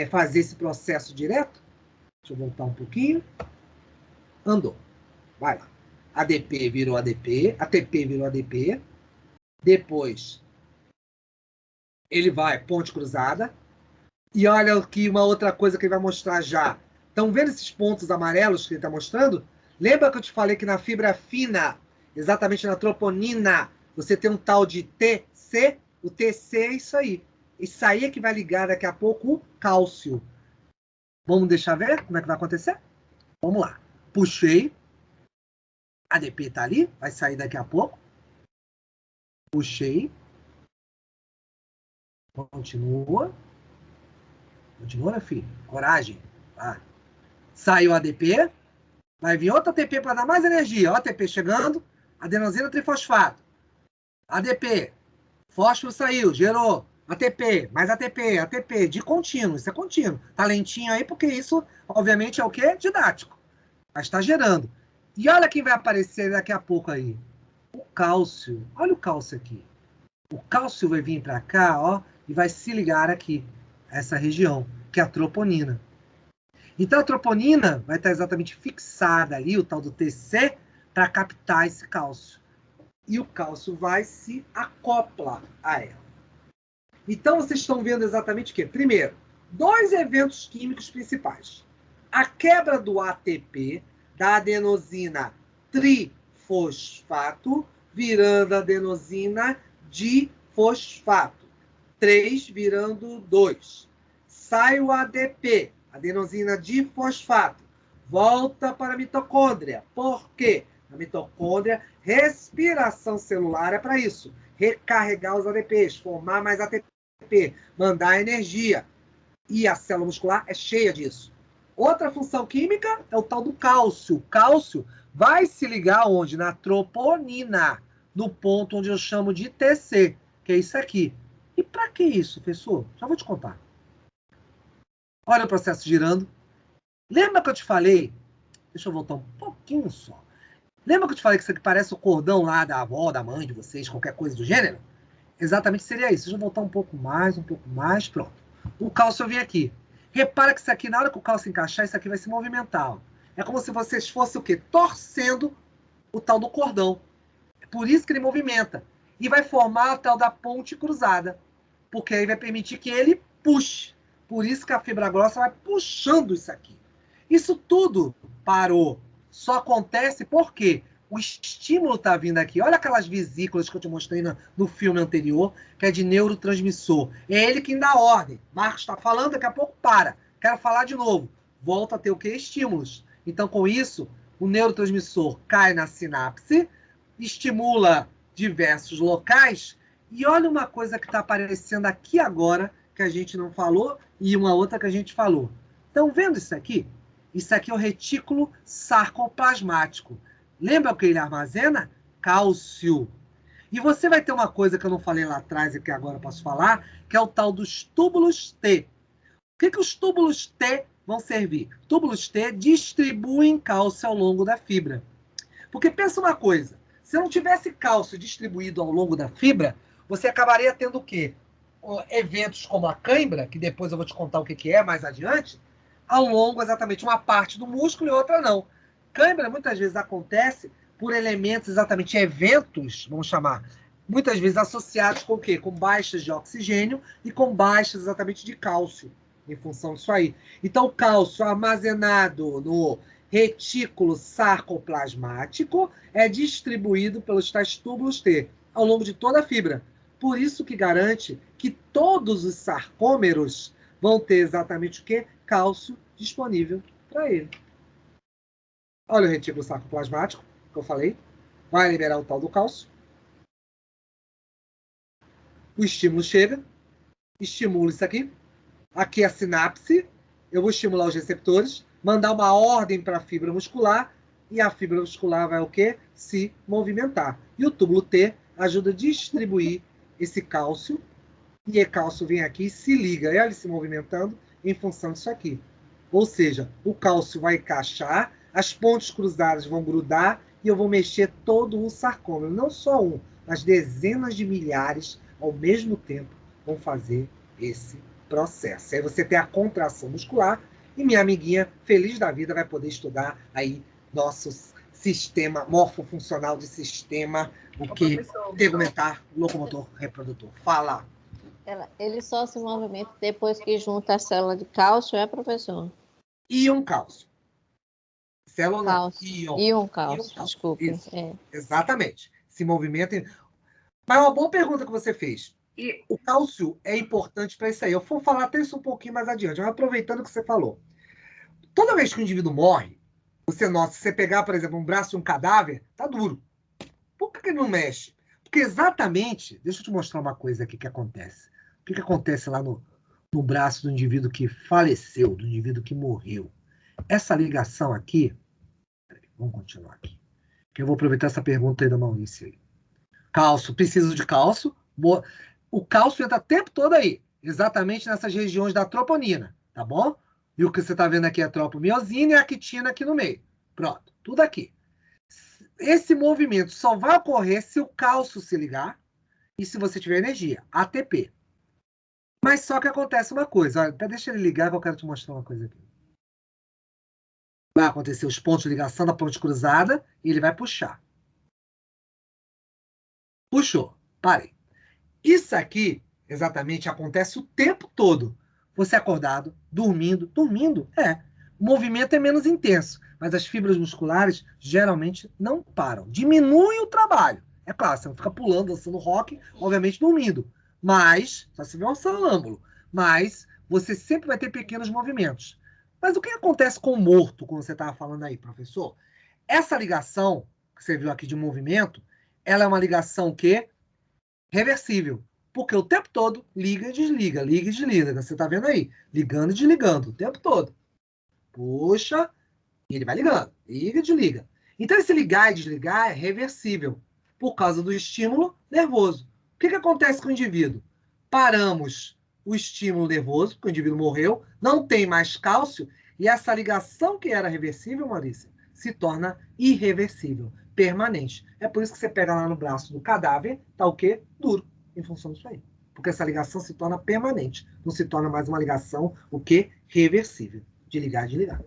fazer esse processo direto? Deixa eu voltar um pouquinho. Andou. Vai lá. ADP virou ADP. ATP virou ADP. Depois, ele vai ponte cruzada. E olha aqui uma outra coisa que ele vai mostrar já. Estão vendo esses pontos amarelos que ele está mostrando? Lembra que eu te falei que na fibra fina, exatamente na troponina, você tem um tal de TC? O TC é isso aí. Isso aí é que vai ligar daqui a pouco o cálcio. Vamos deixar ver como é que vai acontecer? Vamos lá. Puxei. ADP está ali. Vai sair daqui a pouco. Puxei. Continua. Continua, né, filho? Coragem. Ah. Saiu ADP. Vai vir outra ATP para dar mais energia. Ó, ATP chegando. Adenosina trifosfato. ADP. Fósforo saiu. Gerou. ATP, mais ATP, ATP, de contínuo, isso é contínuo. Tá lentinho aí, porque isso, obviamente, é o quê? Didático. Mas está gerando. E olha quem vai aparecer daqui a pouco aí. O cálcio. Olha o cálcio aqui. O cálcio vai vir para cá, ó, e vai se ligar aqui, essa região, que é a troponina. Então a troponina vai estar exatamente fixada ali, o tal do TC, para captar esse cálcio. E o cálcio vai se acoplar a ela. Então, vocês estão vendo exatamente o quê? Primeiro, dois eventos químicos principais. A quebra do ATP, da adenosina trifosfato, virando adenosina difosfato. 3 virando 2. Sai o ADP, adenosina difosfato. Volta para a mitocôndria. Por quê? Na mitocôndria, respiração celular é para isso. Recarregar os ADPs, formar mais ATP. ATP, mandar energia. E a célula muscular é cheia disso. Outra função química é o tal do cálcio. O cálcio vai se ligar onde? Na troponina, no ponto onde eu chamo de TC, que é isso aqui. E para que isso, professor? Já vou te contar. Olha o processo girando. Lembra que eu te falei? Deixa eu voltar um pouquinho só. Lembra que eu te falei que isso aqui parece o cordão lá da avó, da mãe de vocês, qualquer coisa do gênero? Exatamente seria isso. Deixa eu voltar um pouco mais, pronto. O cálcio vem aqui. Repara que isso aqui, na hora que o cálcio encaixar, isso aqui vai se movimentar. Ó. É como se vocês fossem o quê? Torcendo o tal do cordão. É por isso que ele movimenta. E vai formar a tal da ponte cruzada. Porque aí vai permitir que ele puxe. Por isso que a fibra grossa vai puxando isso aqui. Isso tudo parou. Só acontece porque o estímulo está vindo aqui. Olha aquelas vesículas que eu te mostrei no filme anterior, que é de neurotransmissor. É ele quem dá ordem. Marcos está falando, daqui a pouco para. Quero falar de novo. Volta a ter o quê? Estímulos. Então, com isso, o neurotransmissor cai na sinapse, estimula diversos locais. E olha uma coisa que está aparecendo aqui agora, que a gente não falou, e uma outra que a gente falou. Estão vendo isso aqui? Isso aqui é o retículo sarcoplasmático. Lembra o que ele armazena? Cálcio. E você vai ter uma coisa que eu não falei lá atrás e que agora eu posso falar, que é o tal dos túbulos T. O que os túbulos T vão servir? Túbulos T distribuem cálcio ao longo da fibra. Porque pensa uma coisa, se não tivesse cálcio distribuído ao longo da fibra, você acabaria tendo o quê? Eventos como a cãibra, que depois eu vou te contar o que é mais adiante, ao longo exatamente uma parte do músculo e outra não. Cãibra muitas vezes acontece por elementos, exatamente eventos, vamos chamar, muitas vezes associados com o quê? Com baixas de oxigênio e com baixas exatamente de cálcio, em função disso aí. Então, o cálcio armazenado no retículo sarcoplasmático é distribuído pelos tais túbulos T ao longo de toda a fibra. Por isso que garante que todos os sarcômeros vão ter exatamente o quê? Cálcio disponível para ele. Olha o retículo sarcoplasmático, que eu falei. Vai liberar o tal do cálcio. O estímulo chega. Estimula isso aqui. Aqui é a sinapse. Eu vou estimular os receptores. Mandar uma ordem para a fibra muscular. E a fibra muscular vai o quê? Se movimentar. E o túbulo T ajuda a distribuir esse cálcio. E o cálcio vem aqui e se liga. Ele se movimentando em função disso aqui. Ou seja, o cálcio vai encaixar, as pontes cruzadas vão grudar e eu vou mexer todo o sarcômero. Não só um, mas dezenas de milhares ao mesmo tempo vão fazer esse processo. Aí você tem a contração muscular e minha amiguinha, feliz da vida, vai poder estudar aí nosso sistema morfofuncional de sistema, o que tegumentar, locomotor, reprodutor. Fala! Ele só se movimenta depois que junta a célula de cálcio, professor? Íon cálcio. Célula cálcio. Íon cálcio, desculpe. Exatamente. Se movimenta. Mas é uma boa pergunta que você fez. E o cálcio é importante para isso aí. Eu vou falar até isso um pouquinho mais adiante, mas aproveitando o que você falou. Toda vez que o indivíduo morre, você nota, se você pegar, por exemplo, um braço de um cadáver, tá duro. Por que ele não mexe? Porque exatamente, deixa eu te mostrar uma coisa aqui que acontece. O que acontece lá no braço do indivíduo que faleceu, do indivíduo que morreu? Essa ligação aqui, vamos continuar aqui, que eu vou aproveitar essa pergunta aí da Maurícia aí. Cálcio, preciso de cálcio. O cálcio entra o tempo todo aí, exatamente nessas regiões da troponina, tá bom? E o que você está vendo aqui é a tropomiosina e a quitina aqui no meio. Pronto, tudo aqui. Esse movimento só vai ocorrer se o cálcio se ligar e se você tiver energia, ATP. Mas só que acontece uma coisa, olha, deixa ele ligar que eu quero te mostrar uma coisa aqui. Vai acontecer os pontos de ligação da ponte cruzada e ele vai puxar. Puxou, parei. Isso aqui, exatamente, acontece o tempo todo. Você acordado, dormindo, o movimento é menos intenso, mas as fibras musculares geralmente não param. Diminui o trabalho. É claro, você não fica pulando, dançando rock, obviamente dormindo. Mas, só se vê um sonâmbulo, mas você sempre vai ter pequenos movimentos. Mas o que acontece com o morto, como você estava falando aí, professor? Essa ligação, que você viu aqui de movimento, ela é uma ligação que reversível. Porque o tempo todo liga e desliga, liga e desliga. Você está vendo aí? Ligando e desligando o tempo todo. Puxa, e ele vai ligando, liga e desliga. Então, esse ligar e desligar é reversível por causa do estímulo nervoso. O que acontece com o indivíduo? Paramos o estímulo nervoso, porque o indivíduo morreu, não tem mais cálcio, e essa ligação que era reversível, Maurícia, se torna irreversível, permanente. É por isso que você pega lá no braço do cadáver, tá o quê? Duro, em função disso aí. Porque essa ligação se torna permanente, não se torna mais uma ligação, o quê? Reversível, de ligar e desligar.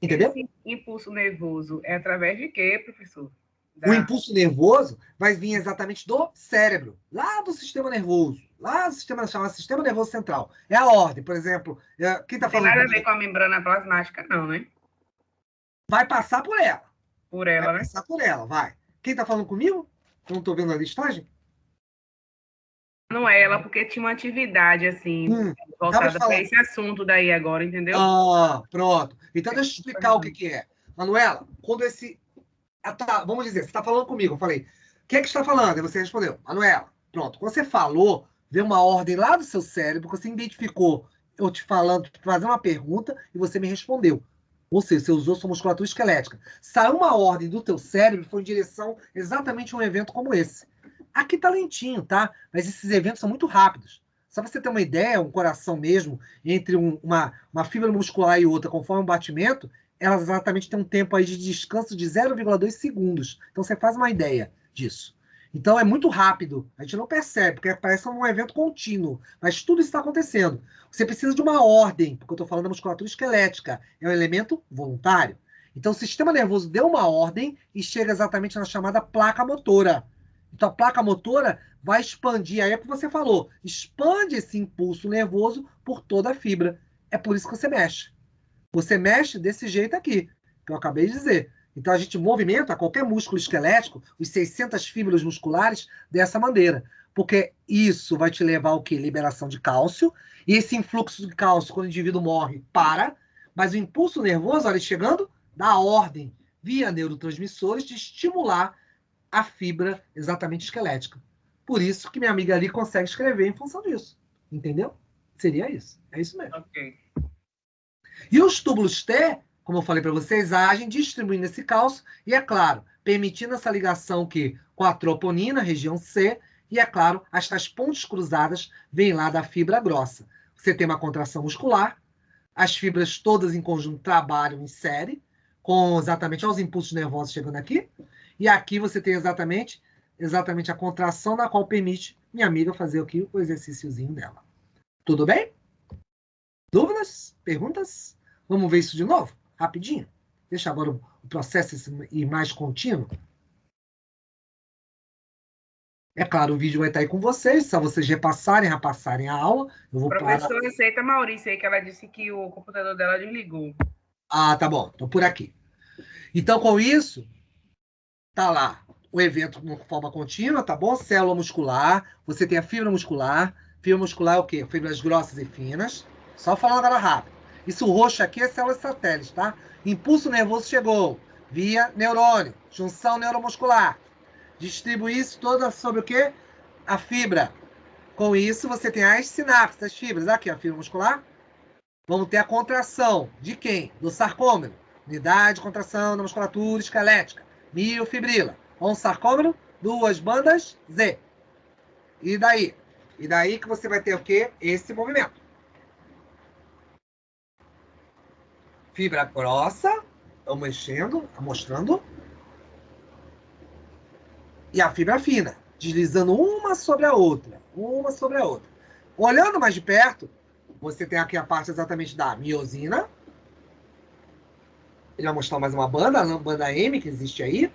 Entendeu? Esse impulso nervoso é através de quê, professor? O impulso nervoso vai vir exatamente do cérebro, lá do sistema nervoso, lá do sistema chamado sistema nervoso central. É a ordem, por exemplo. Quem está falando? Não tem nada a ver com a membrana plasmática, não, né? Vai passar por ela. Por ela, vai né? passar por ela, vai. Quem está falando comigo? Eu não estou vendo a listagem? Não é ela, porque tinha uma atividade, assim, voltada para esse assunto daí agora, entendeu? Ah, pronto. Então, deixa eu explicar o que é. Manuela, quando esse... vamos dizer, você está falando comigo, eu falei, o que é que está falando? E você respondeu, Manuela, pronto. Quando você falou, veio uma ordem lá do seu cérebro, você identificou eu te falando, fazendo uma pergunta, e você me respondeu. Ou seja, você usou sua musculatura esquelética. Saiu uma ordem do teu cérebro e foi em direção exatamente a um evento como esse. Aqui tá lentinho, tá? Mas esses eventos são muito rápidos. Só pra você ter uma ideia, um coração mesmo, entre uma fibra muscular e outra, conforme o batimento, elas exatamente têm um tempo aí de descanso de 0,2 segundos. Então você faz uma ideia disso. Então é muito rápido. A gente não percebe, porque parece um evento contínuo. Mas tudo está acontecendo. Você precisa de uma ordem, porque eu estou falando da musculatura esquelética. É um elemento voluntário. Então o sistema nervoso deu uma ordem e chega exatamente na chamada placa motora. Então a placa motora vai expandir, aí é o que você falou, expande esse impulso nervoso por toda a fibra. É por isso que você mexe. Você mexe desse jeito aqui, que eu acabei de dizer. Então a gente movimenta qualquer músculo esquelético, os 600 fibras musculares, dessa maneira. Porque isso vai te levar ao quê? Liberação de cálcio. E esse influxo de cálcio, quando o indivíduo morre, para. Mas o impulso nervoso, olha, chegando, dá ordem via neurotransmissores de estimular a fibra exatamente esquelética. Por isso que minha amiga ali consegue escrever em função disso. Entendeu? Seria isso. É isso mesmo. Ok. E os túbulos T, como eu falei para vocês, agem distribuindo esse cálcio e, é claro, permitindo essa ligação que, com a troponina, região C, e, é claro, as tais pontes cruzadas vêm lá da fibra grossa. Você tem uma contração muscular, as fibras todas em conjunto trabalham em série, com exatamente os impulsos nervosos chegando aqui, e aqui você tem exatamente a contração na qual permite minha amiga fazer aqui o exercíciozinho dela. Tudo bem? Dúvidas? Perguntas? Vamos ver isso de novo? Rapidinho. Deixa agora o processo ir mais contínuo. É claro, o vídeo vai estar aí com vocês, só vocês repassarem a aula. Eu vou parar. Professora, aceita a Maurícia aí, que ela disse que o computador dela desligou. Ah, tá bom. Estou por aqui. Então, com isso, tá lá o evento de forma contínua, tá bom? Célula muscular, você tem a fibra muscular. Fibra muscular é o quê? Fibras grossas e finas. Só falando agora rápido. Isso roxo aqui é célula satélite, tá? Impulso nervoso chegou via neurônio, junção neuromuscular. Distribui isso toda sobre o quê? A fibra. Com isso, você tem as sinapses, as fibras. Aqui, a fibra muscular. Vamos ter a contração. De quem? Do sarcômero. Unidade de contração da musculatura esquelética. Miofibrila. Um sarcômero, duas bandas, Z. E daí? E daí que você vai ter o quê? Esse movimento. Fibra grossa, estão mexendo, mostrando. E a fibra fina, deslizando uma sobre a outra. Uma sobre a outra. Olhando mais de perto, você tem aqui a parte exatamente da miosina. Ele vai mostrar mais uma banda, a banda M, que existe aí.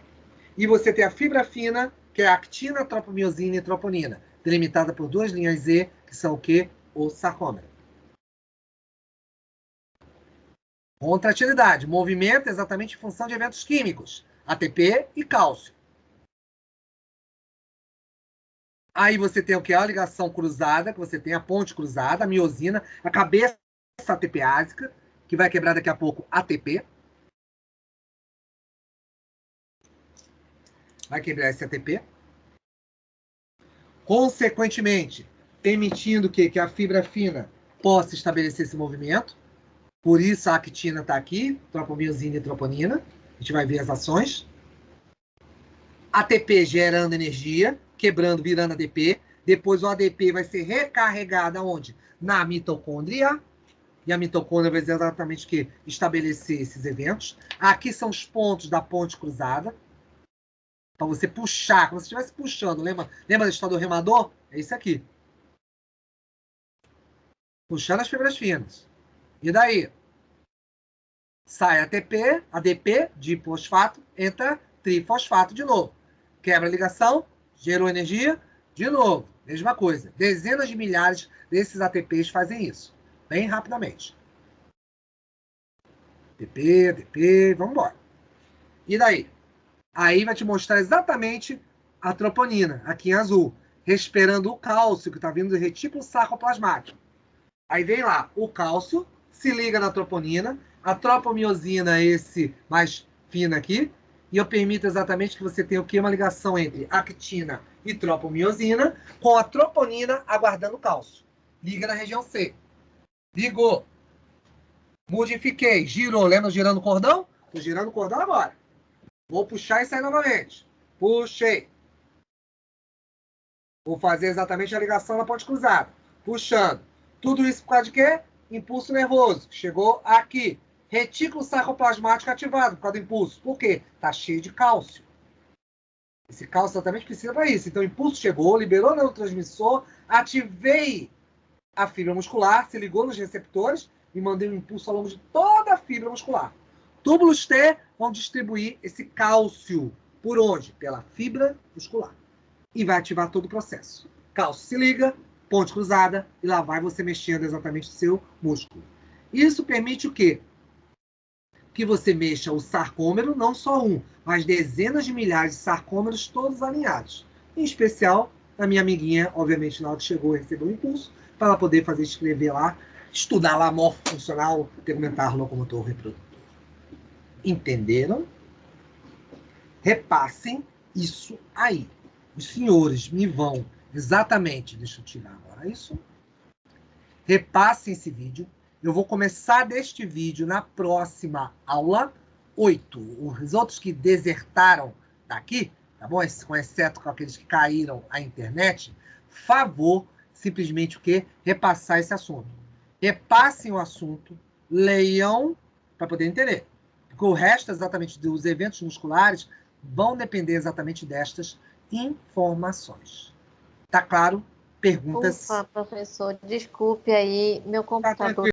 E você tem a fibra fina, que é a actina, tropomiosina e troponina, delimitada por duas linhas Z, que são o quê? O sarcômero. Contratilidade, movimento exatamente em função de eventos químicos, ATP e cálcio. Aí você tem o que? A ligação cruzada, que você tem a ponte cruzada, a miosina, a cabeça ATPásica, que vai quebrar daqui a pouco ATP. Vai quebrar esse ATP. Consequentemente, permitindo que a fibra fina possa estabelecer esse movimento. Por isso a actina está aqui, tropomiosina e troponina. A gente vai ver as ações. ATP gerando energia, quebrando, virando ADP. Depois o ADP vai ser recarregado aonde? Na mitocôndria. E a mitocôndria vai dizer exatamente o que? Estabelecer esses eventos. Aqui são os pontos da ponte cruzada. Para você puxar, como se estivesse puxando. Lembra da história do remador? É isso aqui. Puxando as fibras finas. E daí? Sai ATP, ADP, difosfato, entra trifosfato de novo. Quebra a ligação, gerou energia, de novo. Mesma coisa. Dezenas de milhares desses ATPs fazem isso. Bem rapidamente. ATP, vamos embora. E daí? Aí vai te mostrar exatamente a troponina, aqui em azul. Respirando o cálcio, que está vindo do retículo sarcoplasmático. Aí vem lá, o cálcio se liga na troponina, a tropomiosina, esse mais fino aqui, e eu permito exatamente que você tenha o quê? Uma ligação entre actina e tropomiosina, com a troponina aguardando o cálcio. Liga na região C. Ligou. Modifiquei. Girou. Lembra girando o cordão? Estou girando o cordão agora. Vou puxar e sair novamente. Puxei. Vou fazer exatamente a ligação na ponte cruzada. Puxando. Tudo isso por causa de quê? Impulso nervoso. Chegou aqui. Retículo sarcoplasmático ativado por causa do impulso. Por quê? Está cheio de cálcio. Esse cálcio exatamente precisa para isso. Então, o impulso chegou, liberou o neurotransmissor, ativei a fibra muscular, se ligou nos receptores e mandei um impulso ao longo de toda a fibra muscular. Túbulos T vão distribuir esse cálcio. Por onde? Pela fibra muscular. E vai ativar todo o processo. Cálcio se liga, ponte cruzada, e lá vai você mexendo exatamente o seu músculo. Isso permite o quê? Que você mexa o sarcômero, não só um, mas dezenas de milhares de sarcômeros, todos alinhados. Em especial, a minha amiguinha, obviamente, na hora que chegou, recebeu um impulso, para ela poder fazer escrever lá, estudar lá morfofuncional, tegumentar, locomotor, reprodutor. Entenderam? Repassem isso aí. Os senhores me vão exatamente, deixa eu tirar agora isso. Repassem esse vídeo. Eu vou começar deste vídeo na próxima aula 8. Os outros que desertaram daqui, tá bom? Exceto com aqueles que caíram à internet, favor, simplesmente o quê? Repassar esse assunto. Repassem o assunto, leiam para poder entender. Porque o resto exatamente dos eventos musculares vão depender exatamente destas informações. Tá claro? Perguntas? Ufa, professor, desculpe aí, meu computador